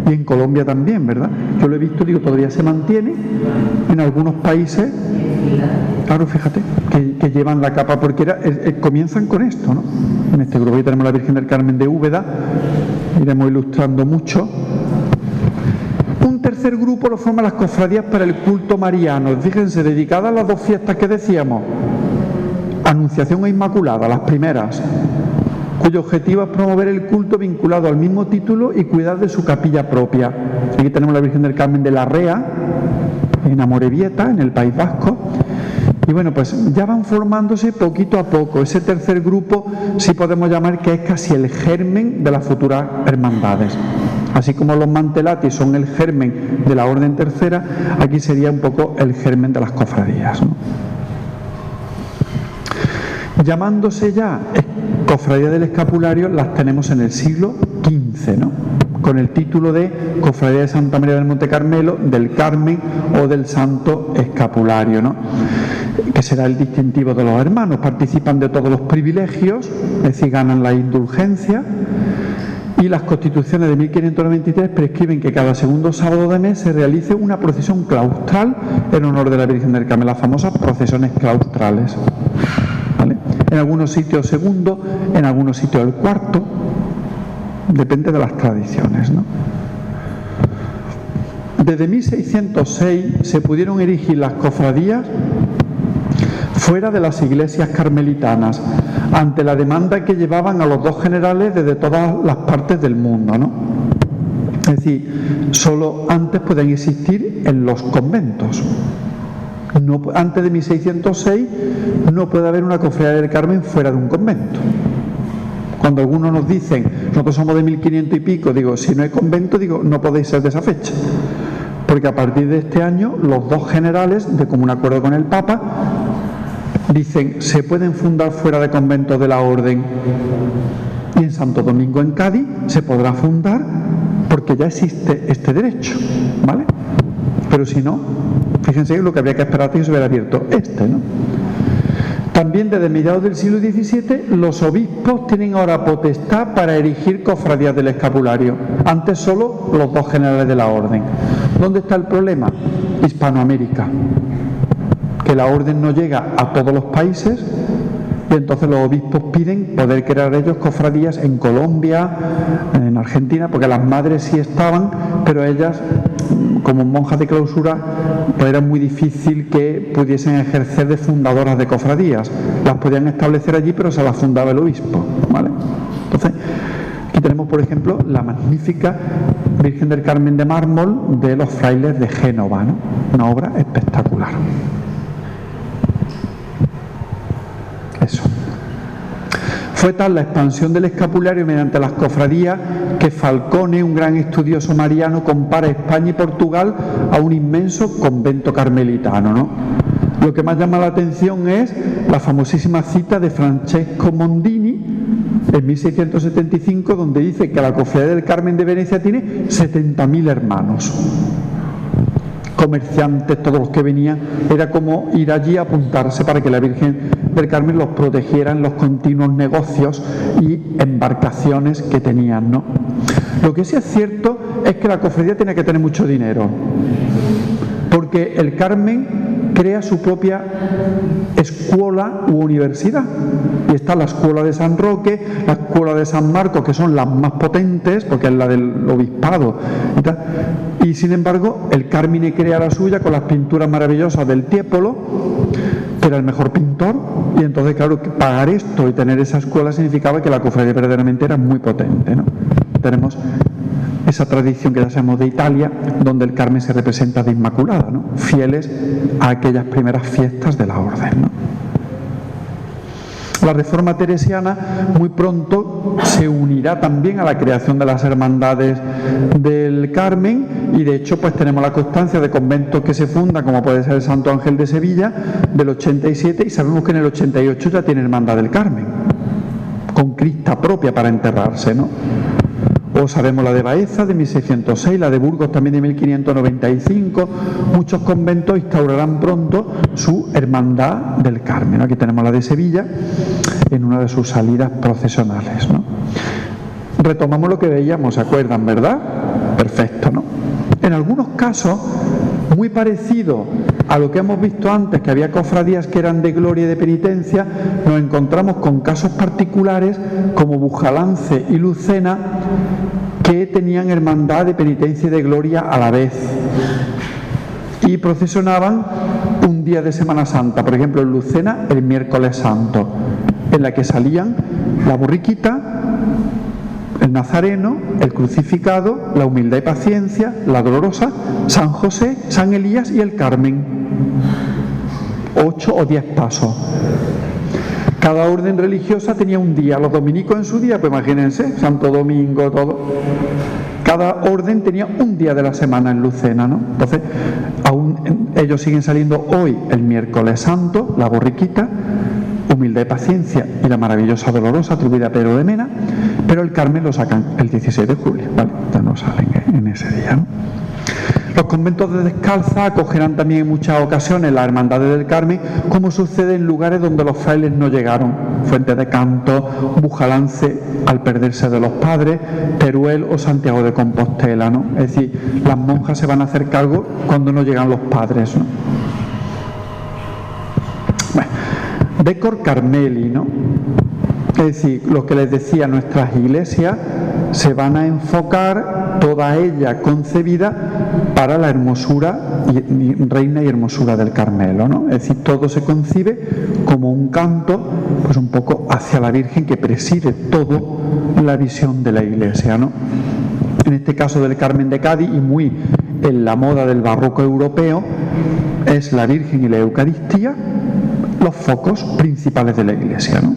Y en Colombia también, ¿verdad? Yo lo he visto, digo, todavía se mantiene en algunos países. Claro, fíjate, que llevan la capa, porque comienzan con esto, ¿no? En este grupo ya tenemos la Virgen del Carmen de Úbeda, iremos ilustrando mucho. Un tercer grupo lo forman las cofradías para el culto mariano, fíjense, dedicadas a las dos fiestas que decíamos, Anunciación e Inmaculada, las primeras, cuyo objetivo es promover el culto vinculado al mismo título y cuidar de su capilla propia. Aquí tenemos la Virgen del Carmen de la Rea, en Amorebieta, en el País Vasco. Y bueno, pues ya van formándose poquito a poco. Ese tercer grupo sí podemos llamar que es casi el germen de las futuras hermandades. Así como los mantelati son el germen de la orden tercera, aquí sería un poco el germen de las cofradías, ¿no? Llamándose ya Cofradía del Escapulario, las tenemos en el siglo XV, ¿no? Con el título de Cofradía de Santa María del Monte Carmelo, del Carmen o del Santo Escapulario, ¿no? Que será el distintivo de los hermanos. Participan de todos los privilegios, es decir, ganan la indulgencia, y las constituciones de 1593 prescriben que cada segundo sábado de mes se realice una procesión claustral en honor de la Virgen del Carmen, las famosas procesiones claustrales, ¿vale? En algunos sitios segundo, en algunos sitios el cuarto, depende de las tradiciones, ¿no? Desde 1606 se pudieron erigir las cofradías fuera de las iglesias carmelitanas, ante la demanda que llevaban a los dos generales desde todas las partes del mundo, ¿no? Es decir, solo antes pueden existir en los conventos. No, antes de 1606 no puede haber una cofradía del Carmen fuera de un convento. Cuando algunos nos dicen, nosotros somos de 1500 y pico, digo, si no hay convento, digo, no podéis ser de esa fecha. Porque a partir de este año, los dos generales, de común acuerdo con el Papa, dicen, se pueden fundar fuera de conventos de la orden. Y en Santo Domingo, en Cádiz, se podrá fundar porque ya existe este derecho, ¿vale? Pero si no, fíjense lo que habría que esperar que se hubiera abierto ¿no? También desde mediados del siglo XVII los obispos tienen ahora potestad para erigir cofradías del escapulario. Antes solo los dos generales de la orden. ¿Dónde está el problema? Hispanoamérica. Que la orden no llega a todos los países y entonces los obispos piden poder crear ellos cofradías en Colombia, en Argentina, porque las madres sí estaban, pero ellas, como monjas de clausura, pues era muy difícil que pudiesen ejercer de fundadoras de cofradías. Las podían establecer allí, pero se las fundaba el obispo, ¿vale? Entonces, aquí tenemos, por ejemplo, la magnífica Virgen del Carmen de mármol de los frailes de Génova, ¿no? Una obra espectacular. Eso. Fue tal la expansión del escapulario mediante las cofradías que Falcone, un gran estudioso mariano, compara España y Portugal a un inmenso convento carmelitano, ¿no? Lo que más llama la atención es la famosísima cita de Francesco Mondini en 1675, donde dice que la Cofradía del Carmen de Venecia tiene 70.000 hermanos. Comerciantes, todos los que venían, era como ir allí a apuntarse para que la Virgen del Carmen los protegiera en los continuos negocios y embarcaciones que tenían, ¿no? Lo que sí es cierto es que la cofradía tiene que tener mucho dinero, porque el Carmen crea su propia escuela u universidad, y está la escuela de San Roque, la escuela de San Marcos, que son las más potentes porque es la del obispado y tal. Y sin embargo el Carmine crea la suya con las pinturas maravillosas del Tiepolo, que era el mejor pintor, y entonces claro, pagar esto y tener esa escuela significaba que la cofradía verdaderamente era muy potente, ¿no? Tenemos esa tradición que ya sabemos de Italia, donde el Carmen se representa de Inmaculada, ¿no? Fieles a aquellas primeras fiestas de la orden, ¿no? La reforma teresiana muy pronto se unirá también a la creación de las hermandades del Carmen, y de hecho pues tenemos la constancia de conventos que se fundan, como puede ser el Santo Ángel de Sevilla del 87, y sabemos que en el 88 ya tiene hermandad del Carmen con crista propia para enterrarse, ¿no? O sabemos la de Baeza de 1606, la de Burgos también de 1595. Muchos conventos instaurarán pronto su hermandad del Carmen, ¿no? Aquí tenemos la de Sevilla en una de sus salidas procesionales, ¿no? Retomamos lo que veíamos, ¿se acuerdan, verdad? Perfecto, ¿no? En algunos casos, muy parecido a lo que hemos visto antes, que había cofradías que eran de gloria y de penitencia, nos encontramos con casos particulares como Bujalance y Lucena, que tenían hermandad de penitencia y de gloria a la vez y procesionaban un día de Semana Santa. Por ejemplo, en Lucena el miércoles santo, en la que salían la borriquita, el nazareno, el crucificado, la humildad y paciencia, la dolorosa, San José, San Elías y el Carmen. 8 o 10 pasos. Cada orden religiosa tenía un día, los dominicos en su día, pues imagínense, Santo Domingo, todo. Cada orden tenía un día de la semana en Lucena, ¿no? Entonces, aún ellos siguen saliendo hoy el miércoles santo, la borriquita, Humilde de Paciencia y la Maravillosa Dolorosa, atribuida a Pedro de Mena, pero el Carmen lo sacan el 16 de julio, ¿vale? Ya no salen en ese día, ¿no? Los conventos de Descalza acogerán también en muchas ocasiones las hermandades del Carmen, como sucede en lugares donde los frailes no llegaron: Fuente de Canto, Bujalance al perderse de los padres, Teruel o Santiago de Compostela, ¿no? Es decir, las monjas se van a hacer cargo cuando no llegan los padres, ¿no? Bueno, Decor Carmeli, ¿no? Es decir, lo que les decía, nuestras iglesias se van a enfocar, toda ella concebida para la hermosura, reina y hermosura del Carmelo, ¿no? Es decir, todo se concibe como un canto, pues un poco hacia la Virgen, que preside todo la visión de la iglesia, ¿no? En este caso del Carmen de Cádiz, y muy en la moda del barroco europeo, es la Virgen y la Eucaristía los focos principales de la iglesia, ¿no?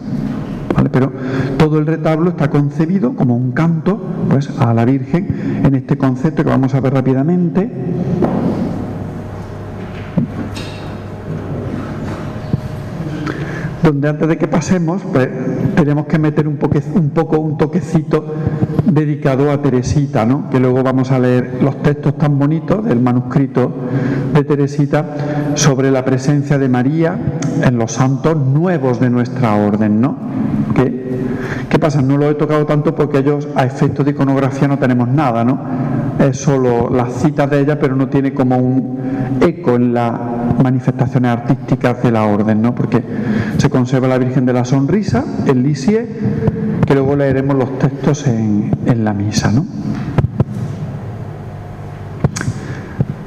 ¿Vale? Pero todo el retablo está concebido como un canto, pues, a la Virgen, en este concepto que vamos a ver rápidamente. Donde antes de que pasemos, pues, tenemos que meter un toquecito dedicado a Teresita, ¿no? Que luego vamos a leer los textos tan bonitos del manuscrito de Teresita sobre la presencia de María en los santos nuevos de nuestra orden, ¿no? ¿Qué pasa? No lo he tocado tanto porque ellos, a efectos de iconografía, no tenemos nada, ¿no? Es solo las citas de ella, pero no tiene como un eco en las manifestaciones artísticas de la orden, ¿no? Porque se conserva la Virgen de la Sonrisa, el Lisieux, que luego leeremos los textos en la misa, ¿no?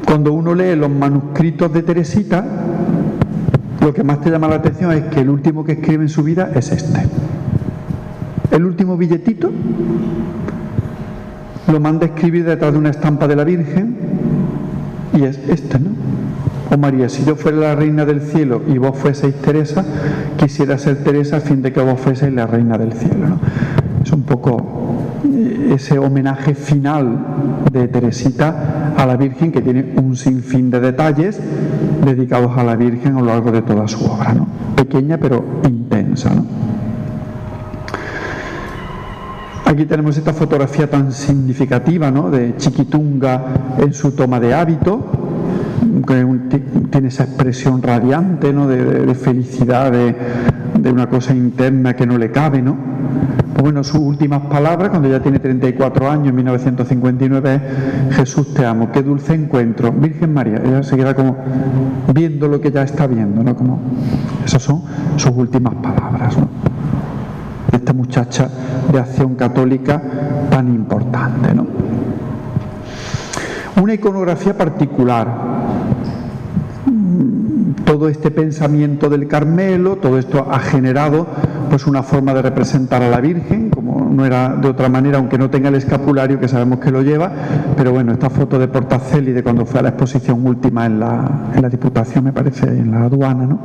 Cuando uno lee los manuscritos de Teresita, lo que más te llama la atención es que el último que escribe en su vida es este. El último billetito lo manda a escribir detrás de una estampa de la Virgen, y es este, ¿no? Oh María, si yo fuera la reina del cielo y vos fueseis Teresa, quisiera ser Teresa a fin de que vos fueseis la reina del cielo, ¿no? Es un poco ese homenaje final de Teresita a la Virgen, que tiene un sinfín de detalles dedicados a la Virgen a lo largo de toda su obra, ¿no? Pequeña pero intensa, ¿no? Aquí tenemos esta fotografía tan significativa, ¿no? De Chiquitunga en su toma de hábito, que tiene esa expresión radiante, ¿no? De felicidad, de una cosa interna que no le cabe, ¿no? Pues bueno, sus últimas palabras, cuando ya tiene 34 años, en 1959, es: Jesús, te amo, qué dulce encuentro, Virgen María. Ella se queda como viendo lo que ya está viendo, ¿no? Como esas son sus últimas palabras, ¿no? Esta muchacha de Acción Católica tan importante, ¿no? Una iconografía particular. Todo este pensamiento del Carmelo, todo esto ha generado, pues, una forma de representar a la Virgen, como no era de otra manera, aunque no tenga el escapulario, que sabemos que lo lleva. Pero bueno, esta foto de Portacelli, de cuando fue a la exposición última en la Diputación, me parece, en la aduana, ¿no?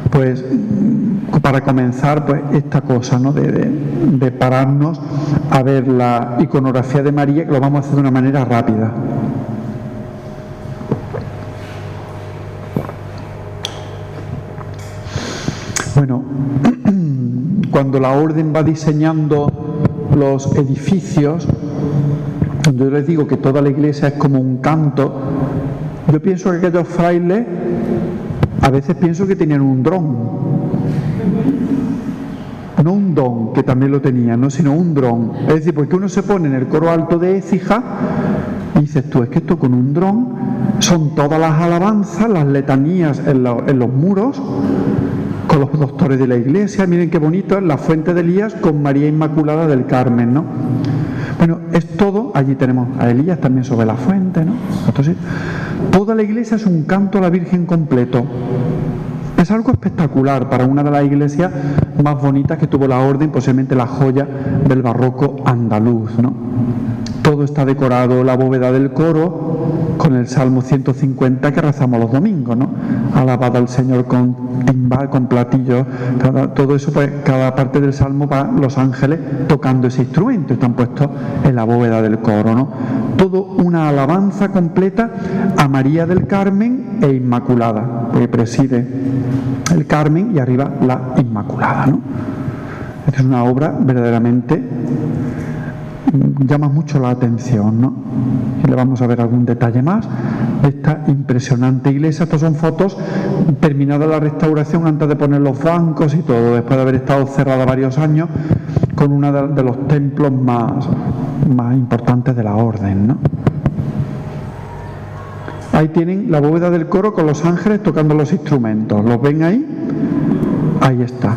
Pues para comenzar, pues, esta cosa, ¿no? de pararnos a ver la iconografía de María, que lo vamos a hacer de una manera rápida. Bueno, cuando la orden va diseñando los edificios, yo les digo que toda la iglesia es como un canto, yo pienso que aquellos frailes, a veces pienso que tenían un dron, no un don, que también lo tenían, ¿no? Sino un dron. Es decir, porque uno se pone en el coro alto de Écija y dices tú, es que esto con un dron son todas las alabanzas, las letanías en los muros, con los doctores de la iglesia. Miren qué bonito es la fuente de Elías con María Inmaculada del Carmen, ¿no? Bueno, es todo. Allí tenemos a Elías también sobre la fuente, ¿no? Entonces, toda la iglesia es un canto a la Virgen completo. Es algo espectacular para una de las iglesias más bonitas que tuvo la orden, posiblemente la joya del barroco andaluz, ¿no? Todo está decorado, la bóveda del coro con el Salmo 150 que rezamos los domingos, ¿no? Alabad al Señor con timbal, con platillos, todo eso, pues cada parte del Salmo va los ángeles tocando ese instrumento, están puestos en la bóveda del coro, ¿no? Todo una alabanza completa a María del Carmen e Inmaculada, porque preside el Carmen y arriba la Inmaculada, ¿no? Esta es una obra verdaderamente llama mucho la atención, ¿no? Y le vamos a ver algún detalle más de esta impresionante iglesia. Estas son fotos terminada la restauración antes de poner los bancos y todo, después de haber estado cerrada varios años, con uno de los templos más importantes de la orden, ¿no? Ahí tienen la bóveda del coro con los ángeles tocando los instrumentos. ¿Los ven ahí? Ahí está.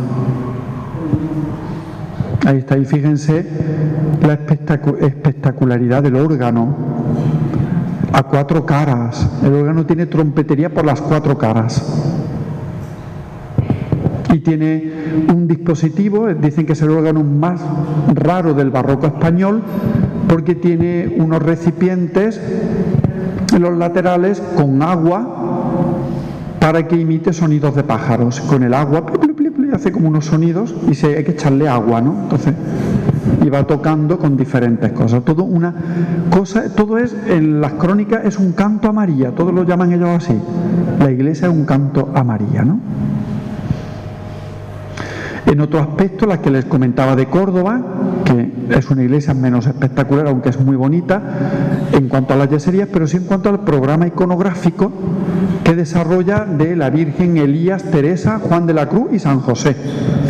Ahí está, y fíjense la espectacularidad del órgano a 4 caras. El órgano tiene trompetería por las 4 caras y tiene un dispositivo, dicen que es el órgano más raro del barroco español, porque tiene unos recipientes en los laterales con agua para que imite sonidos de pájaros. Con el agua hace como unos sonidos y hay que echarle agua, ¿no? Entonces, y va tocando con diferentes cosas. Todo una cosa, todo es, en las crónicas es un canto a María, todos lo llaman ellos así. La iglesia es un canto a María, ¿no? En otro aspecto, la que les comentaba de Córdoba, que es una iglesia menos espectacular, aunque es muy bonita en cuanto a las yeserías, pero sí en cuanto al programa iconográfico que desarrolla de la Virgen, Elías, Teresa, Juan de la Cruz y San José.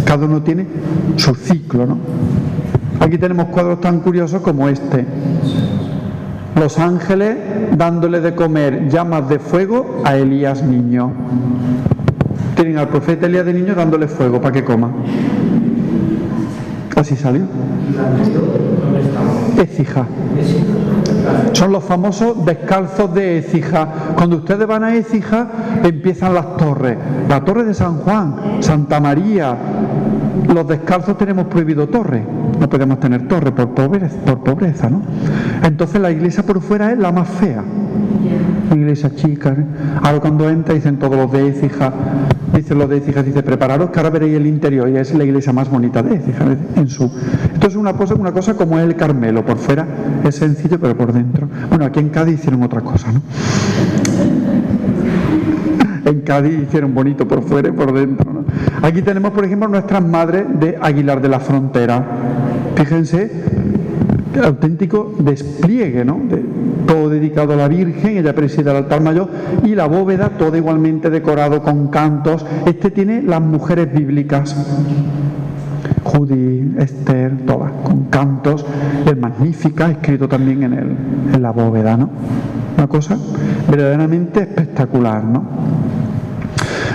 Cada uno tiene su ciclo, ¿no? Aquí tenemos cuadros tan curiosos como este. Los ángeles dándole de comer llamas de fuego a Elías niño. Tienen al profeta Elías de niño dándole fuego para que coma. Así salió. Écija. Son los famosos descalzos de Écija. Cuando ustedes van a Écija, empiezan las torres. La torre de San Juan, Santa María. Los descalzos tenemos prohibido torre. No podemos tener torre por pobreza, ¿no? Entonces la iglesia por fuera es la más fea. Una iglesia chica, ¿eh? Ahora cuando entra dicen todos los de Écija, dicen los de Écija, dice prepararos que ahora veréis el interior, y es la iglesia más bonita de Écija en su. Entonces una cosa como es el Carmelo, por fuera es sencillo pero por dentro. Bueno, aquí en Cádiz hicieron otra cosa, ¿no? En Cádiz hicieron bonito por fuera y por dentro, ¿no? Aquí tenemos, por ejemplo, nuestras madres de Aguilar de la Frontera. Fíjense, auténtico despliegue, ¿no? Todo dedicado a la Virgen, ella preside el altar mayor, y la bóveda toda igualmente decorado con cantos. Este tiene las mujeres bíblicas, Judí, Esther, todas, con cantos, el Magnífica, escrito también en la bóveda, ¿no? Una cosa verdaderamente espectacular, ¿no?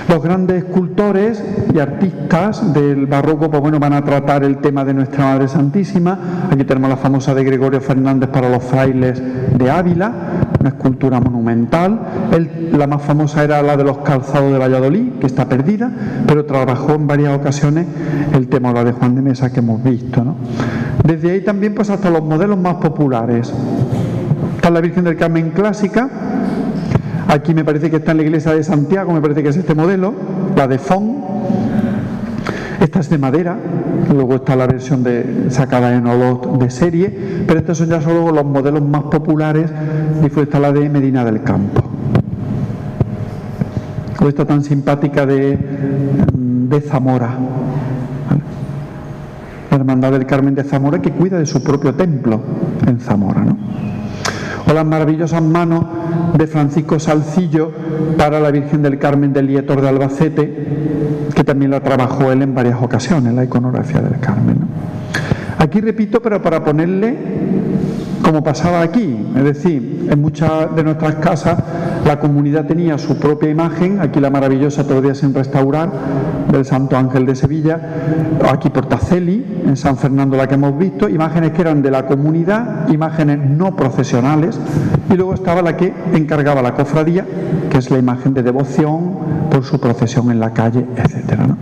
Los grandes escultores y artistas del barroco, pues bueno, van a tratar el tema de Nuestra Madre Santísima. Aquí tenemos la famosa de Gregorio Fernández para los frailes de Ávila, una escultura monumental. La más famosa era la de los calzados de Valladolid, que está perdida, pero trabajó en varias ocasiones el tema de Juan de Mesa que hemos visto, ¿no? Desde ahí también pues hasta los modelos más populares. Está la Virgen del Carmen clásica. Aquí me parece que está en la iglesia de Santiago, me parece que es este modelo, la de Font. Esta es de madera, luego está la versión sacada en olot de serie, pero estos son ya solo los modelos más populares, y fue esta la de Medina del Campo. O esta tan simpática de Zamora, ¿vale? La Hermandad del Carmen de Zamora, que cuida de su propio templo en Zamora, ¿no? O las maravillosas manos de Francisco Salcillo para la Virgen del Carmen del Lietor de Albacete, que también la trabajó él en varias ocasiones, la iconografía del Carmen, ¿no? Aquí repito, pero para ponerle como pasaba aquí, es decir, en muchas de nuestras casas la comunidad tenía su propia imagen. Aquí la maravillosa, todavía sin restaurar, del Santo Ángel de Sevilla, aquí Portaceli, en San Fernando la que hemos visto, imágenes que eran de la comunidad, imágenes no procesionales, y luego estaba la que encargaba la cofradía, que es la imagen de devoción por su procesión en la calle, etcétera, ¿no?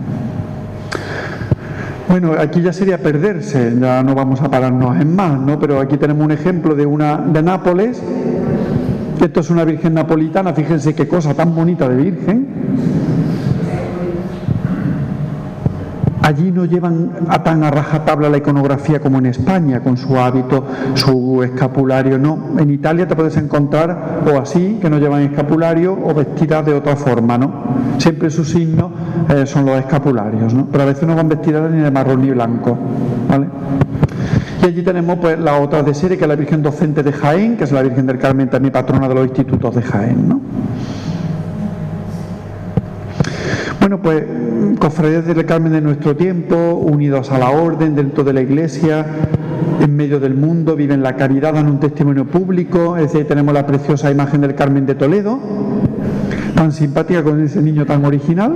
Bueno, aquí ya sería perderse, ya no vamos a pararnos en más, ¿no? Pero aquí tenemos un ejemplo de una de Nápoles, Esto es una Virgen napolitana, fíjense qué cosa tan bonita de Virgen. Allí no llevan tan a rajatabla la iconografía como en España, con su hábito, su escapulario, no. En Italia te puedes encontrar o así, que no llevan escapulario, o vestidas de otra forma, ¿no? Siempre sus signos son los escapularios, ¿no? Pero a veces no van vestidas ni de marrón ni blanco, ¿vale? Y allí tenemos pues la otra de serie, que es la Virgen Docente de Jaén, que es la Virgen del Carmen, también patrona de los institutos de Jaén, ¿no? Bueno, pues cofradías del Carmen de nuestro tiempo, unidos a la orden, dentro de la Iglesia, en medio del mundo, viven la caridad, dan un testimonio público. Es decir, tenemos la preciosa imagen del Carmen de Toledo, tan simpática, con ese niño tan original,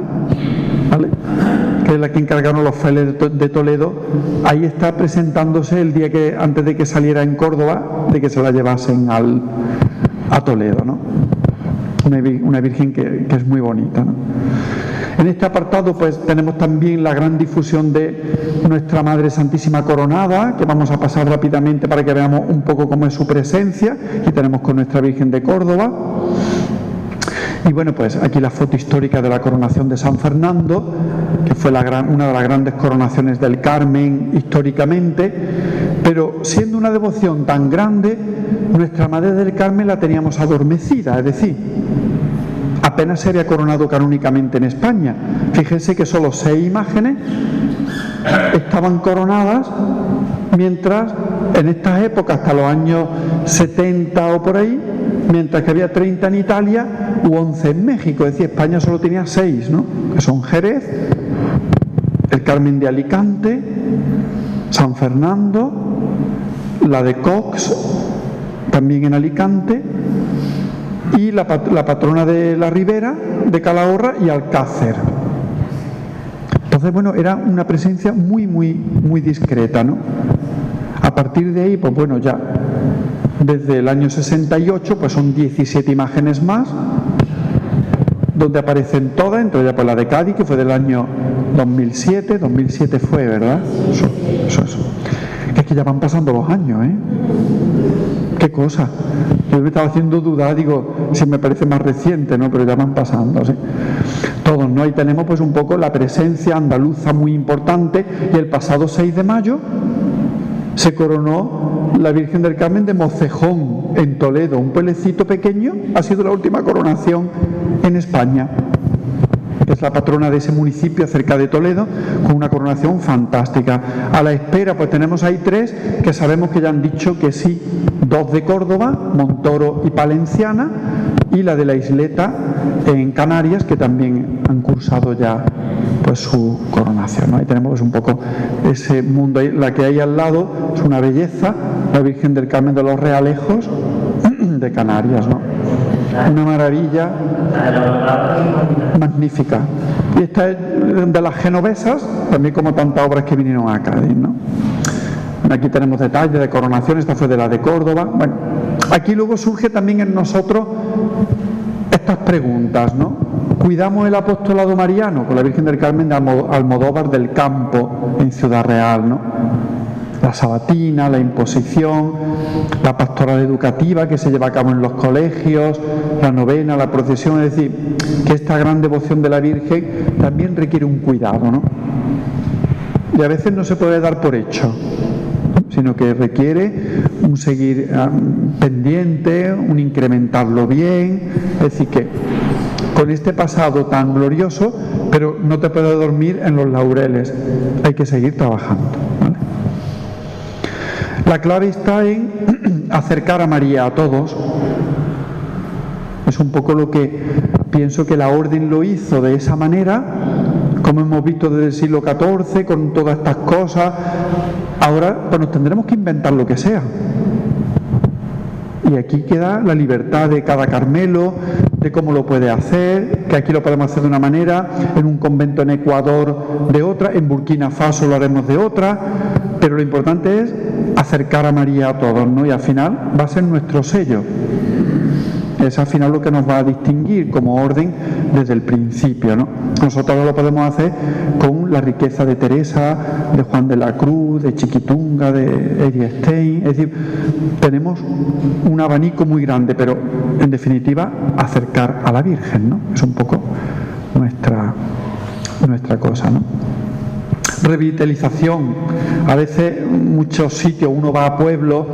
¿vale?, que es la que encargaron los frailes de Toledo. Ahí está presentándose el día que, antes de que saliera en Córdoba, de que se la llevasen a Toledo, ¿no? Una Virgen que es muy bonita, ¿no? En este apartado pues tenemos también la gran difusión de nuestra Madre Santísima Coronada, que vamos a pasar rápidamente para que veamos un poco cómo es su presencia. Aquí tenemos con nuestra Virgen de Córdoba. Y bueno, pues aquí la foto histórica de la coronación de San Fernando, que fue una de las grandes coronaciones del Carmen históricamente, pero siendo una devoción tan grande, nuestra Madre del Carmen la teníamos adormecida, es decir, apenas se había coronado canónicamente en España. Fíjense que solo 6 imágenes estaban coronadas, mientras en estas épocas, hasta los años 70 o por ahí, mientras que había 30 en Italia u 11 en México. Es decir, España solo tenía 6, ¿no?, que son Jerez, el Carmen de Alicante, San Fernando, la de Cox, también en Alicante, y la patrona de la Ribera, de Calahorra, y Alcácer. Entonces, bueno, era una presencia muy, muy, muy discreta, ¿no? A partir de ahí, pues bueno, ya desde el año 68, pues son 17 imágenes más, donde aparecen todas, entre ellas pues la de Cádiz, que fue del año 2007 fue, ¿verdad? Eso. Que es que ya van pasando los años, ¿eh? Qué cosa. Yo me estaba haciendo dudar, digo, si me parece más reciente, ¿no? Pero ya van pasando, ¿sí? Todos, ¿no? Ahí tenemos pues un poco la presencia andaluza muy importante. Y el pasado 6 de mayo se coronó la Virgen del Carmen de Mocejón, en Toledo, un pueblecito pequeño. Ha sido la última coronación en España. Es la patrona de ese municipio cerca de Toledo, con una coronación fantástica. A la espera, pues tenemos ahí 3 que sabemos que ya han dicho que sí: 2 de Córdoba, Montoro y Palenciana, y la de la Isleta en Canarias, que también han cursado ya pues su coronación, ¿no? Ahí tenemos pues un poco ese mundo. La que hay al lado es una belleza, la Virgen del Carmen de los Realejos de Canarias, ¿no? Una maravilla magnífica. Y esta es de las genovesas, también como tantas obras que vinieron a Cádiz, ¿no? Aquí tenemos detalles de coronación. Esta fue de la de Córdoba. Bueno, aquí luego surge también en nosotros estas preguntas, ¿no? Cuidamos el apostolado mariano con la Virgen del Carmen de Almodóvar del Campo, en Ciudad Real, ¿no? La sabatina, la imposición, la pastoral educativa que se lleva a cabo en los colegios, la novena, la procesión. Es decir, que esta gran devoción de la Virgen también requiere un cuidado, ¿no? Y a veces no se puede dar por hecho, sino que requiere un seguir pendiente, un incrementarlo bien. Es decir, que con este pasado tan glorioso, pero no te puedes dormir en los laureles, hay que seguir trabajando, ¿vale? La clave está en acercar a María a todos. Es un poco lo que pienso que la Orden lo hizo de esa manera, como hemos visto desde el siglo XIV, con todas estas cosas. Ahora pues nos tendremos que inventar lo que sea. Y aquí queda la libertad de cada Carmelo, de cómo lo puede hacer, que aquí lo podemos hacer de una manera, en un convento en Ecuador de otra, en Burkina Faso lo haremos de otra, pero lo importante es acercar a María a todos, ¿no? Y al final va a ser nuestro sello. Es al final lo que nos va a distinguir como orden desde el principio, ¿no? Nosotros lo podemos hacer con la riqueza de Teresa, de Juan de la Cruz, de Chiquitunga, de Edith Stein. Es decir, tenemos un abanico muy grande, pero en definitiva acercar a la Virgen, ¿no? Es un poco nuestra cosa, ¿no? Revitalización. A veces en muchos sitios uno va a pueblos,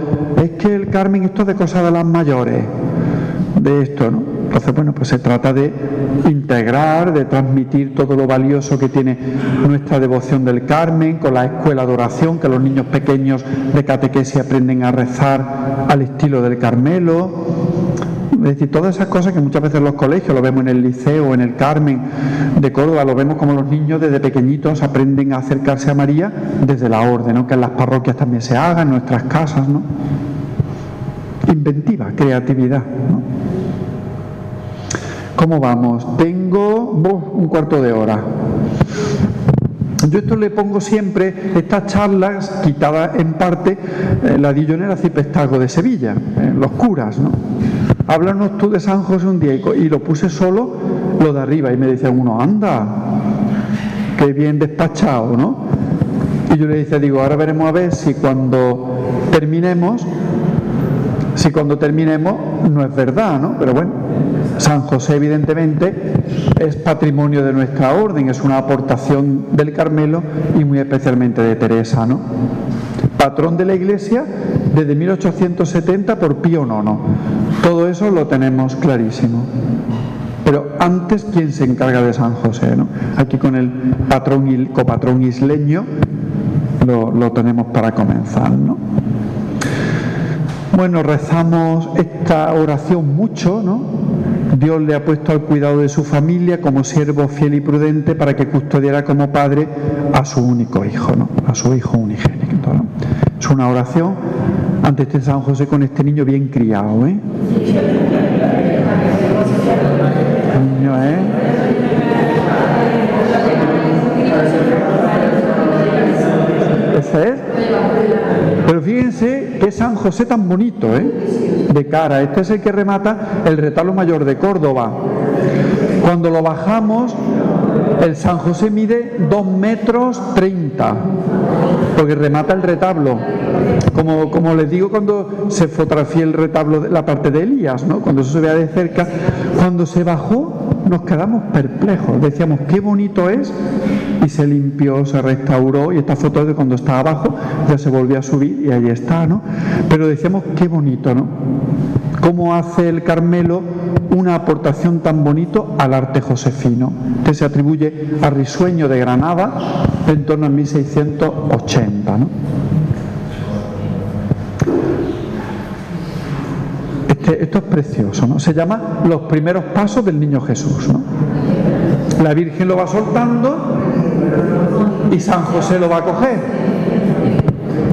es que el Carmen esto es de cosas de las mayores, de esto, ¿no? Entonces, bueno, pues se trata de integrar, de transmitir todo lo valioso que tiene nuestra devoción del Carmen, con la escuela de oración, que los niños pequeños de catequesis aprenden a rezar al estilo del Carmelo. Es decir, todas esas cosas que muchas veces en los colegios, lo vemos en el liceo, en el Carmen de Córdoba, lo vemos como los niños desde pequeñitos aprenden a acercarse a María desde la orden, ¿no? Que en las parroquias también se haga, en nuestras casas, ¿no? Inventiva, creatividad, ¿no? ¿Cómo vamos? Tengo un cuarto de hora. Yo esto le pongo siempre, estas charlas, quitadas en parte, la di yo en el arciprestazgo de Sevilla, los curas, ¿no? Háblanos tú de San José un día, y lo puse solo lo de arriba, y me decía uno, anda, qué bien despachado, ¿no? Y yo le decía, digo, ahora veremos a ver si cuando terminemos no es verdad, ¿no? Pero bueno, San José evidentemente es patrimonio de nuestra orden, es una aportación del Carmelo y muy especialmente de Teresa, ¿no? Patrón de la Iglesia desde 1870 por Pío IX. Todo eso lo tenemos clarísimo. Pero antes, ¿quién se encarga de San José, ¿no? Aquí con el patrón y copatrón isleño lo tenemos para comenzar, ¿no? Bueno, rezamos esta oración mucho, ¿no? Dios le ha puesto al cuidado de su familia como siervo fiel y prudente para que custodiara como padre a su único hijo, ¿no? A su hijo unigénito, ¿no? Es una oración ante este San José con este niño bien criado, ¿eh? Niño, ¿eh? Ese es. Pero fíjense qué San José tan bonito, ¿eh? De cara. Este es el que remata el retablo mayor de Córdoba. Cuando lo bajamos, el San José mide 2,30 metros, porque remata el retablo. Como les digo cuando se fotografía el retablo, de la parte de Elías, ¿no? Cuando eso se vea de cerca, cuando se bajó nos quedamos perplejos, decíamos qué bonito es, y se limpió, se restauró, y esta foto es de cuando estaba abajo, ya se volvió a subir y ahí está, ¿no? Pero decíamos qué bonito, ¿no? Cómo hace el Carmelo una aportación tan bonito al arte josefino, que se atribuye a Risueño de Granada en torno a 1680, ¿no? Esto es precioso, ¿no? Se llama Los primeros pasos del niño Jesús, ¿no? La Virgen lo va soltando y San José lo va a coger.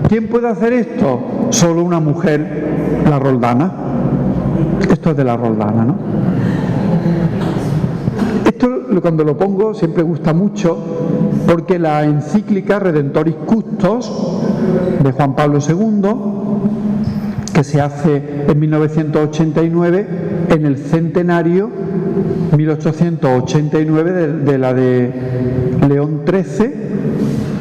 ¿Quién puede hacer esto? Solo una mujer, la Roldana. Esto es de la Roldana, ¿no? Esto, cuando lo pongo, siempre gusta mucho, porque la encíclica Redentoris Custos de Juan Pablo II, que se hace en 1989 en el centenario 1889 de la de León XIII,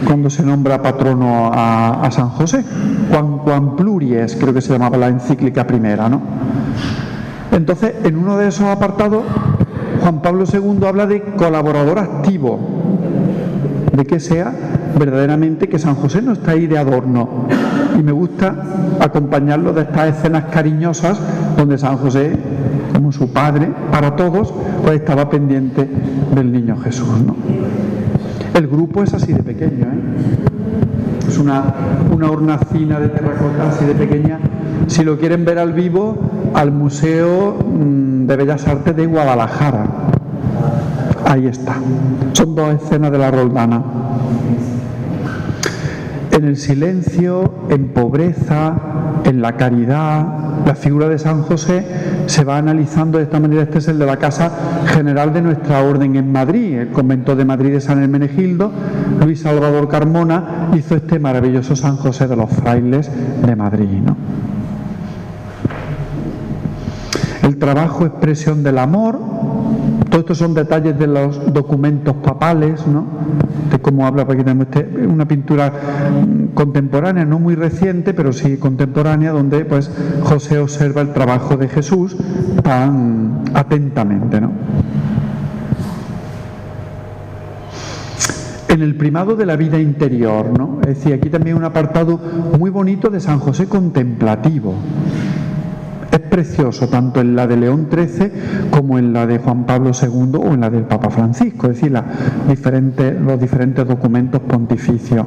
cuando se nombra patrono a San José. Juan Pluries, creo que se llamaba la encíclica primera, ¿no? Entonces, en uno de esos apartados, Juan Pablo II habla de colaborador activo, de que sea verdaderamente que San José no está ahí de adorno. Y me gusta acompañarlo de estas escenas cariñosas donde San José, como su padre para todos, pues estaba pendiente del niño Jesús, ¿no? El grupo es así de pequeño, ¿eh? Es una hornacina de terracota así de pequeña. Si lo quieren ver al vivo, al Museo de Bellas Artes de Guadalajara. Ahí está. Son dos escenas de la Roldana. En el silencio, en pobreza, en la caridad, la figura de San José se va analizando de esta manera. Este es el de la Casa General de nuestra Orden en Madrid, el convento de Madrid de San Hermenegildo. Luis Salvador Carmona hizo este maravilloso San José de los frailes de Madrid, ¿no? El trabajo, expresión del amor, Todo esto son detalles de los documentos papales, ¿no? De cómo habla, porque tenemos una pintura contemporánea, no muy reciente, pero sí contemporánea, donde pues José observa el trabajo de Jesús tan atentamente, ¿no? En el primado de la vida interior, ¿no? Es decir, aquí también un apartado muy bonito de San José contemplativo. Es precioso tanto en la de León XIII como en la de Juan Pablo II o en la del Papa Francisco, es decir, los diferentes documentos pontificios.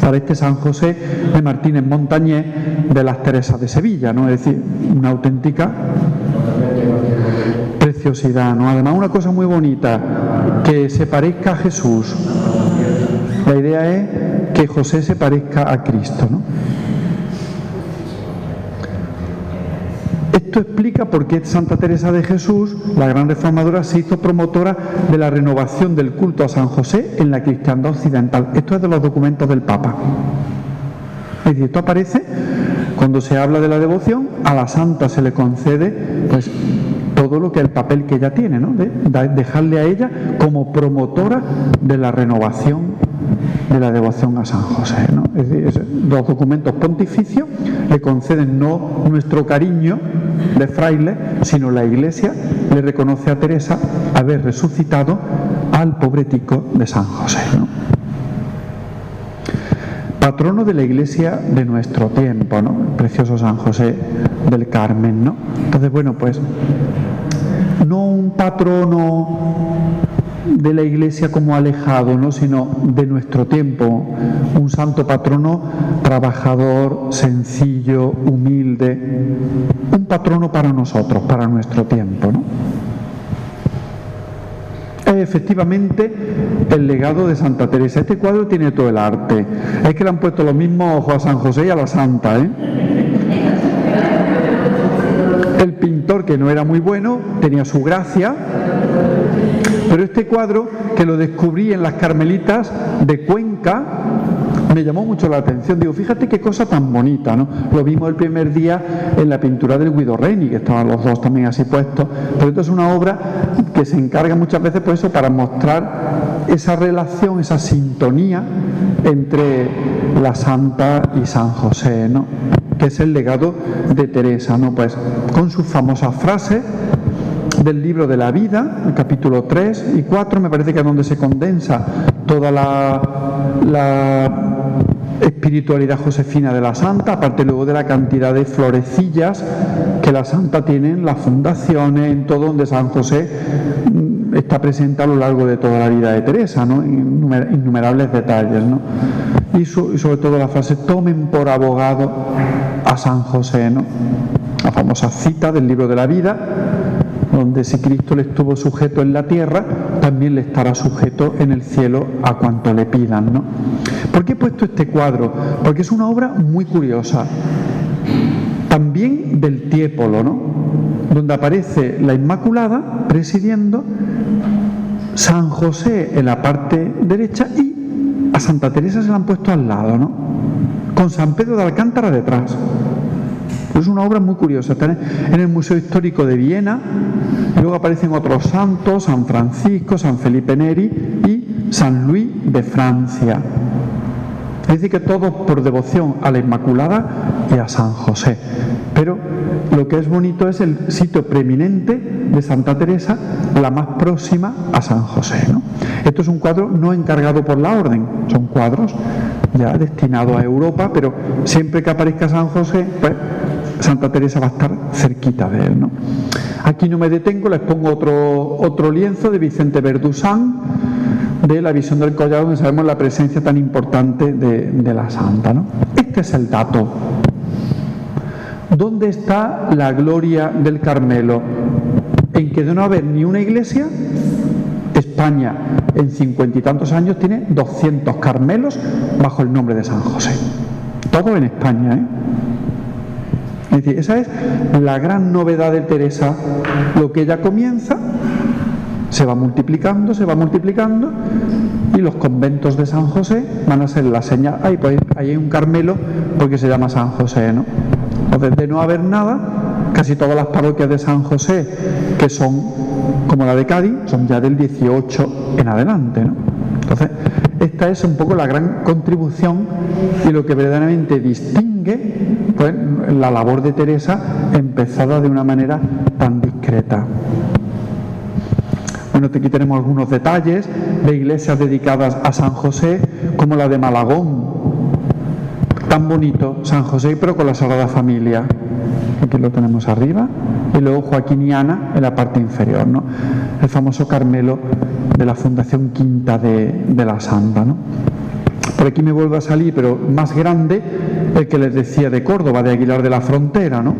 Para este San José de Martínez Montañés de las Teresas de Sevilla, ¿no? Es decir, una auténtica preciosidad, ¿no? Además, una cosa muy bonita, que se parezca a Jesús. La idea es que José se parezca a Cristo, ¿no? Esto explica por qué Santa Teresa de Jesús, la gran reformadora, se hizo promotora de la renovación del culto a San José en la cristiandad occidental. Esto es de los documentos del Papa. Es decir, esto aparece cuando se habla de la devoción, a la santa se le concede pues todo lo que el papel que ella tiene, ¿no? De dejarle a ella como promotora de la renovación de la devoción a San José, ¿no? Es decir, los documentos pontificios le conceden no nuestro cariño de fraile, sino la Iglesia le reconoce a Teresa haber resucitado al pobretico de San José, ¿no? Patrono de la Iglesia de nuestro tiempo, ¿no? El precioso San José del Carmen, ¿no? Entonces, bueno, pues no un patrono de la Iglesia como alejado, ¿no? Sino de nuestro tiempo, un santo patrono trabajador, sencillo, humilde, un patrono para nosotros, para nuestro tiempo, ¿no? Es efectivamente el legado de Santa Teresa. Este cuadro tiene todo el arte. Es que le han puesto los mismos ojos a San José y a la Santa, ¿eh? El pintor, que no era muy bueno, tenía su gracia, pero este cuadro, que lo descubrí en las Carmelitas de Cuenca, me llamó mucho la atención. Digo, fíjate qué cosa tan bonita, ¿no? Lo vimos el primer día en la pintura del Guido Reni, que estaban los dos también así puestos. Pero esto es una obra que se encarga muchas veces por eso, para mostrar esa relación, esa sintonía entre la Santa y San José, ¿no? Que es el legado de Teresa, ¿no? Pues con sus famosas frases del libro de la vida, el capítulo 3 y 4, me parece que es donde se condensa toda la espiritualidad josefina de la Santa, aparte luego de la cantidad de florecillas que la Santa tiene en las fundaciones, en todo donde San José está presente a lo largo de toda la vida de Teresa, ¿no? Innumerables detalles, ¿no? Y sobre todo la frase, tomen por abogado a San José, ¿no? La famosa cita del libro de la vida, donde si Cristo le estuvo sujeto en la tierra, también le estará sujeto en el cielo a cuanto le pidan, ¿no? ¿Por qué he puesto este cuadro? Porque es una obra muy curiosa, también del Tiepolo, ¿no? Donde aparece la Inmaculada presidiendo, San José en la parte derecha y a Santa Teresa se la han puesto al lado, ¿no? Con San Pedro de Alcántara detrás. Es una obra muy curiosa. Está en el Museo Histórico de Viena. Y luego aparecen otros santos, San Francisco, San Felipe Neri y San Luis de Francia. Es decir, que todos por devoción a la Inmaculada y a San José. Pero lo que es bonito es el sitio preeminente de Santa Teresa, la más próxima a San José, ¿no? Esto es un cuadro no encargado por la orden, son cuadros ya destinados a Europa, pero siempre que aparezca San José, pues Santa Teresa va a estar cerquita de él, ¿no? Aquí no me detengo, les pongo otro lienzo de Vicente Verdusán, de la visión del Collado, donde sabemos la presencia tan importante de la Santa, ¿no? Este es el dato. ¿Dónde está la gloria del Carmelo? En que de no haber ni una iglesia, España en 50 y tantos años tiene 200 Carmelos bajo el nombre de San José. Todo en España, ¿eh? Es decir, esa es la gran novedad de Teresa. Lo que ella comienza se va multiplicando y los conventos de San José van a ser la señal. Ay, pues ahí hay un Carmelo porque se llama San José, ¿no? Entonces, de no haber nada, casi todas las parroquias de San José, que son como la de Cádiz, son ya del 18 en adelante, ¿no? Entonces, esta es un poco la gran contribución y lo que verdaderamente distingue pues, la labor de Teresa empezada de una manera tan discreta. Bueno, aquí tenemos algunos detalles de iglesias dedicadas a San José, como la de Malagón. Tan bonito, San José, pero con la Sagrada Familia. Aquí lo tenemos arriba. Y luego Joaquiniana en la parte inferior, ¿no? El famoso Carmelo de la Fundación Quinta de la Santa, ¿no? Por aquí me vuelve a salir, pero más grande, el que les decía de Córdoba, de Aguilar de la Frontera, ¿no?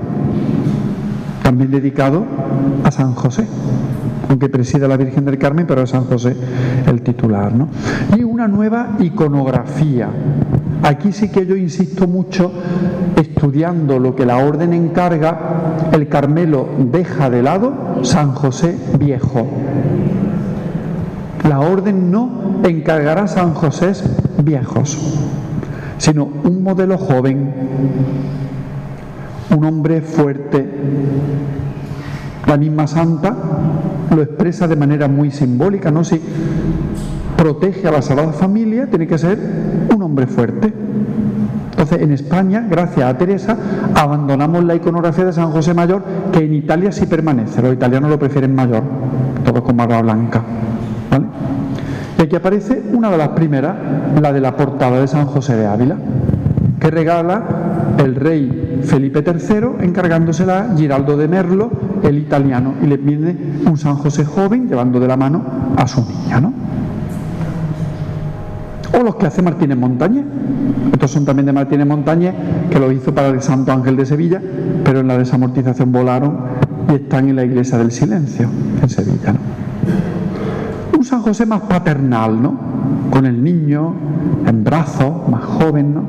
También dedicado a San José, aunque preside a la Virgen del Carmen, pero es San José el titular, ¿no? Y una nueva iconografía. Aquí sí que yo insisto mucho, estudiando lo que la orden encarga, el Carmelo deja de lado San José viejo. La orden no encargará San José viejos, sino un modelo joven, un hombre fuerte. La misma santa lo expresa de manera muy simbólica, ¿no? Si protege a la Sagrada Familia, tiene que ser un hombre fuerte. Entonces, en España, gracias a Teresa, abandonamos la iconografía de San José Mayor, que en Italia sí permanece. Los italianos lo prefieren mayor, todo con barba blanca, ¿vale? Y aquí aparece una de las primeras, la de la portada de San José de Ávila, que regala el rey Felipe III, encargándosela Giraldo de Merlo, el italiano, y le viene un San José joven llevando de la mano a su niña, ¿no? O los que hace Martínez Montañés. Estos son también de Martínez Montañés, que lo hizo para el Santo Ángel de Sevilla, pero en la desamortización volaron y están en la Iglesia del Silencio, en Sevilla, ¿no? Un San José más paternal, ¿no? Con el niño en brazos, más joven, ¿no?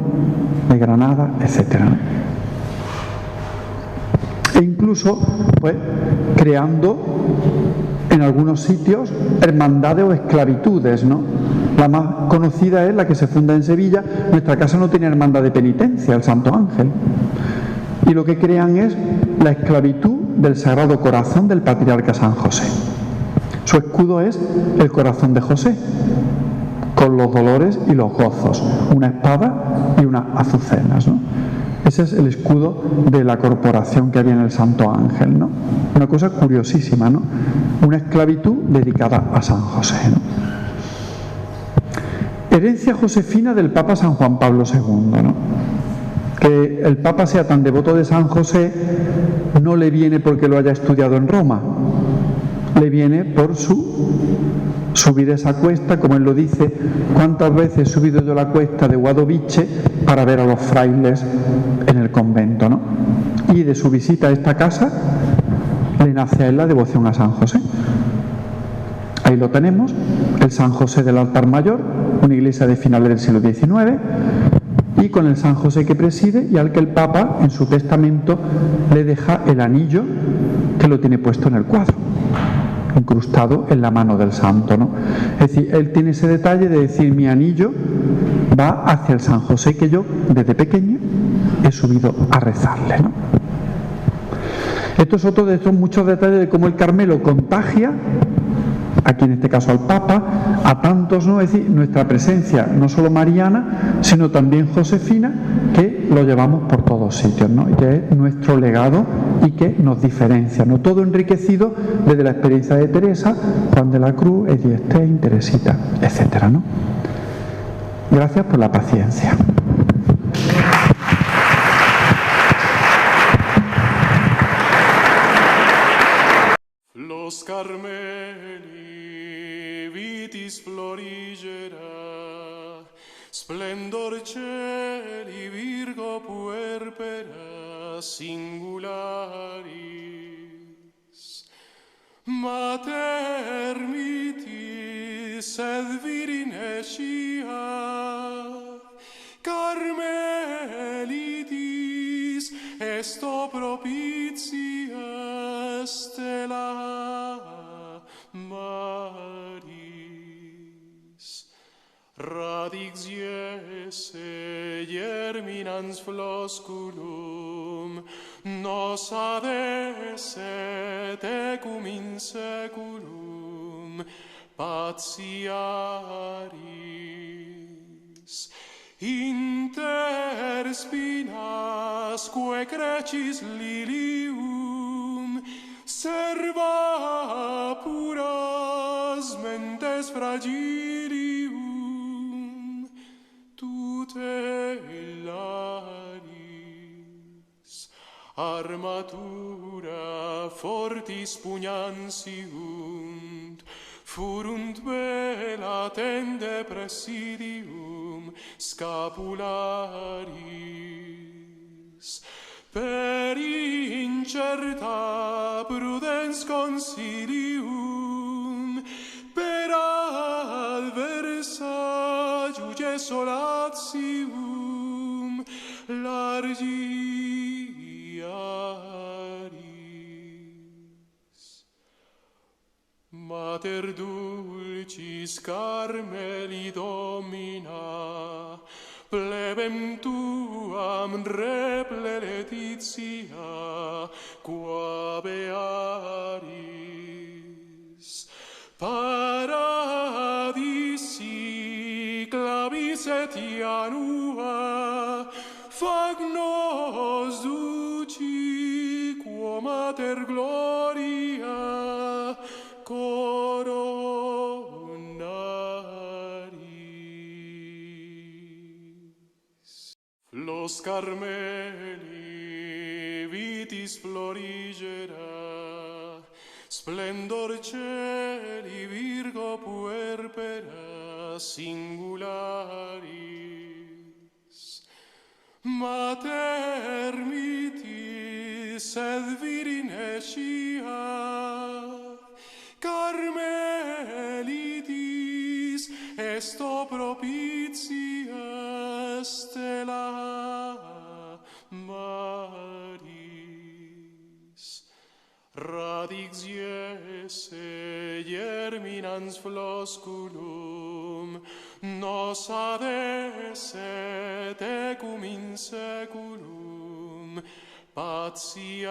De Granada, etcétera, ¿no? E incluso, pues, creando en algunos sitios hermandades o esclavitudes, ¿no? La más conocida es la que se funda en Sevilla. Nuestra casa no tiene hermandad de penitencia, el Santo Ángel. Y lo que crean es la esclavitud del Sagrado Corazón del Patriarca San José. Su escudo es el corazón de José, con los dolores y los gozos, una espada y unas azucenas, ¿no? Ese es el escudo de la corporación que había en el Santo Ángel, ¿no? Una cosa curiosísima, ¿no? Una esclavitud dedicada a San José, ¿no? Herencia josefina del Papa San Juan Pablo II, ¿no? Que el Papa sea tan devoto de San José no le viene porque lo haya estudiado en Roma, le viene por subir esa cuesta, como él lo dice. ¿Cuántas veces he subido yo la cuesta de Guadoviche para ver a los frailes en el convento, ¿no? Y de su visita a esta casa le nace a él la devoción a San José. Ahí lo tenemos, el San José del altar mayor, una iglesia de finales del siglo XIX, y con el San José que preside y al que el Papa en su testamento le deja el anillo que lo tiene puesto en el cuadro, incrustado en la mano del santo, ¿no? Es decir, él tiene ese detalle de decir: mi anillo va hacia el San José que yo desde pequeño he subido a rezarle, ¿no? Esto es otro de estos muchos detalles de cómo el Carmelo contagia, aquí en este caso al Papa, a tantos, ¿no? Es decir, nuestra presencia no solo mariana, sino también josefina, que lo llevamos por todos sitios, ¿no? Y que es nuestro legado y que nos diferencia, ¿no? Todo enriquecido desde la experiencia de Teresa, Juan de la Cruz, Edith Stein, Teresita, etcétera, ¿no? Gracias por la paciencia. Los Carmeli vitis florigera, splendor celi Virgo puerpera singularis, mater mitis et virine scia, Carmelitis esto propitia stella maris, radix iese germinans flosculum nos adesse tecum in seculum patiaris. Inter spinasque crecis lilium serva puras mentes fragilium tutelaris. Armatura fortis pugnansiunt, furunt vela tende presidium scapularis. Per incerta prudens consilium, per adversa juge solatium largiaris. Mater dulcis Carmeli Domina, plebem tuam reple Laetitia qua bearis. Paradisi clavis etianua, fac nos duci quo mater gloria coronaris. Flos Carmeli vitis florigera, splendor celi Virgo puerpera singularis. Mater mitis et virine scia, Carmelitis esto propitia stella maris. Radix iese germinans flosculum, nos adesse tecum in seculum patiaris.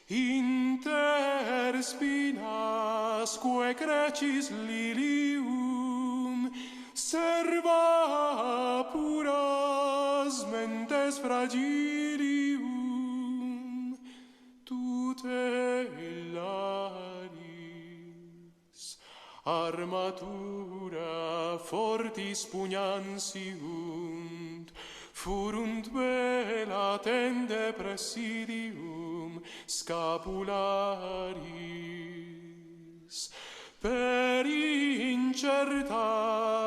Inter spinasque crecis lilium serva puras mentes fragilium tutelaris. Armatura fortis pugnansiunt, furunt vela tende presidium scapularis. Per incerta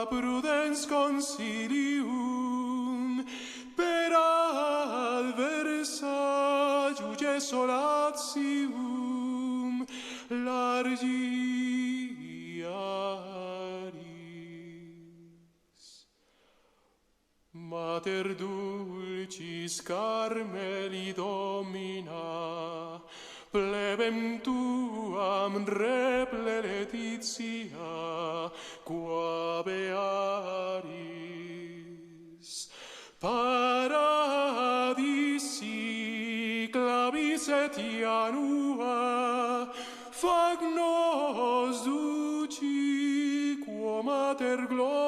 prudens consilium, per adversa juge solatium largiaris. Mater dulcis Carmeli Domina, plebem tuam reple Laetitia qua bearis. Paradisi clavis etianua, fac nos duci quo mater gloria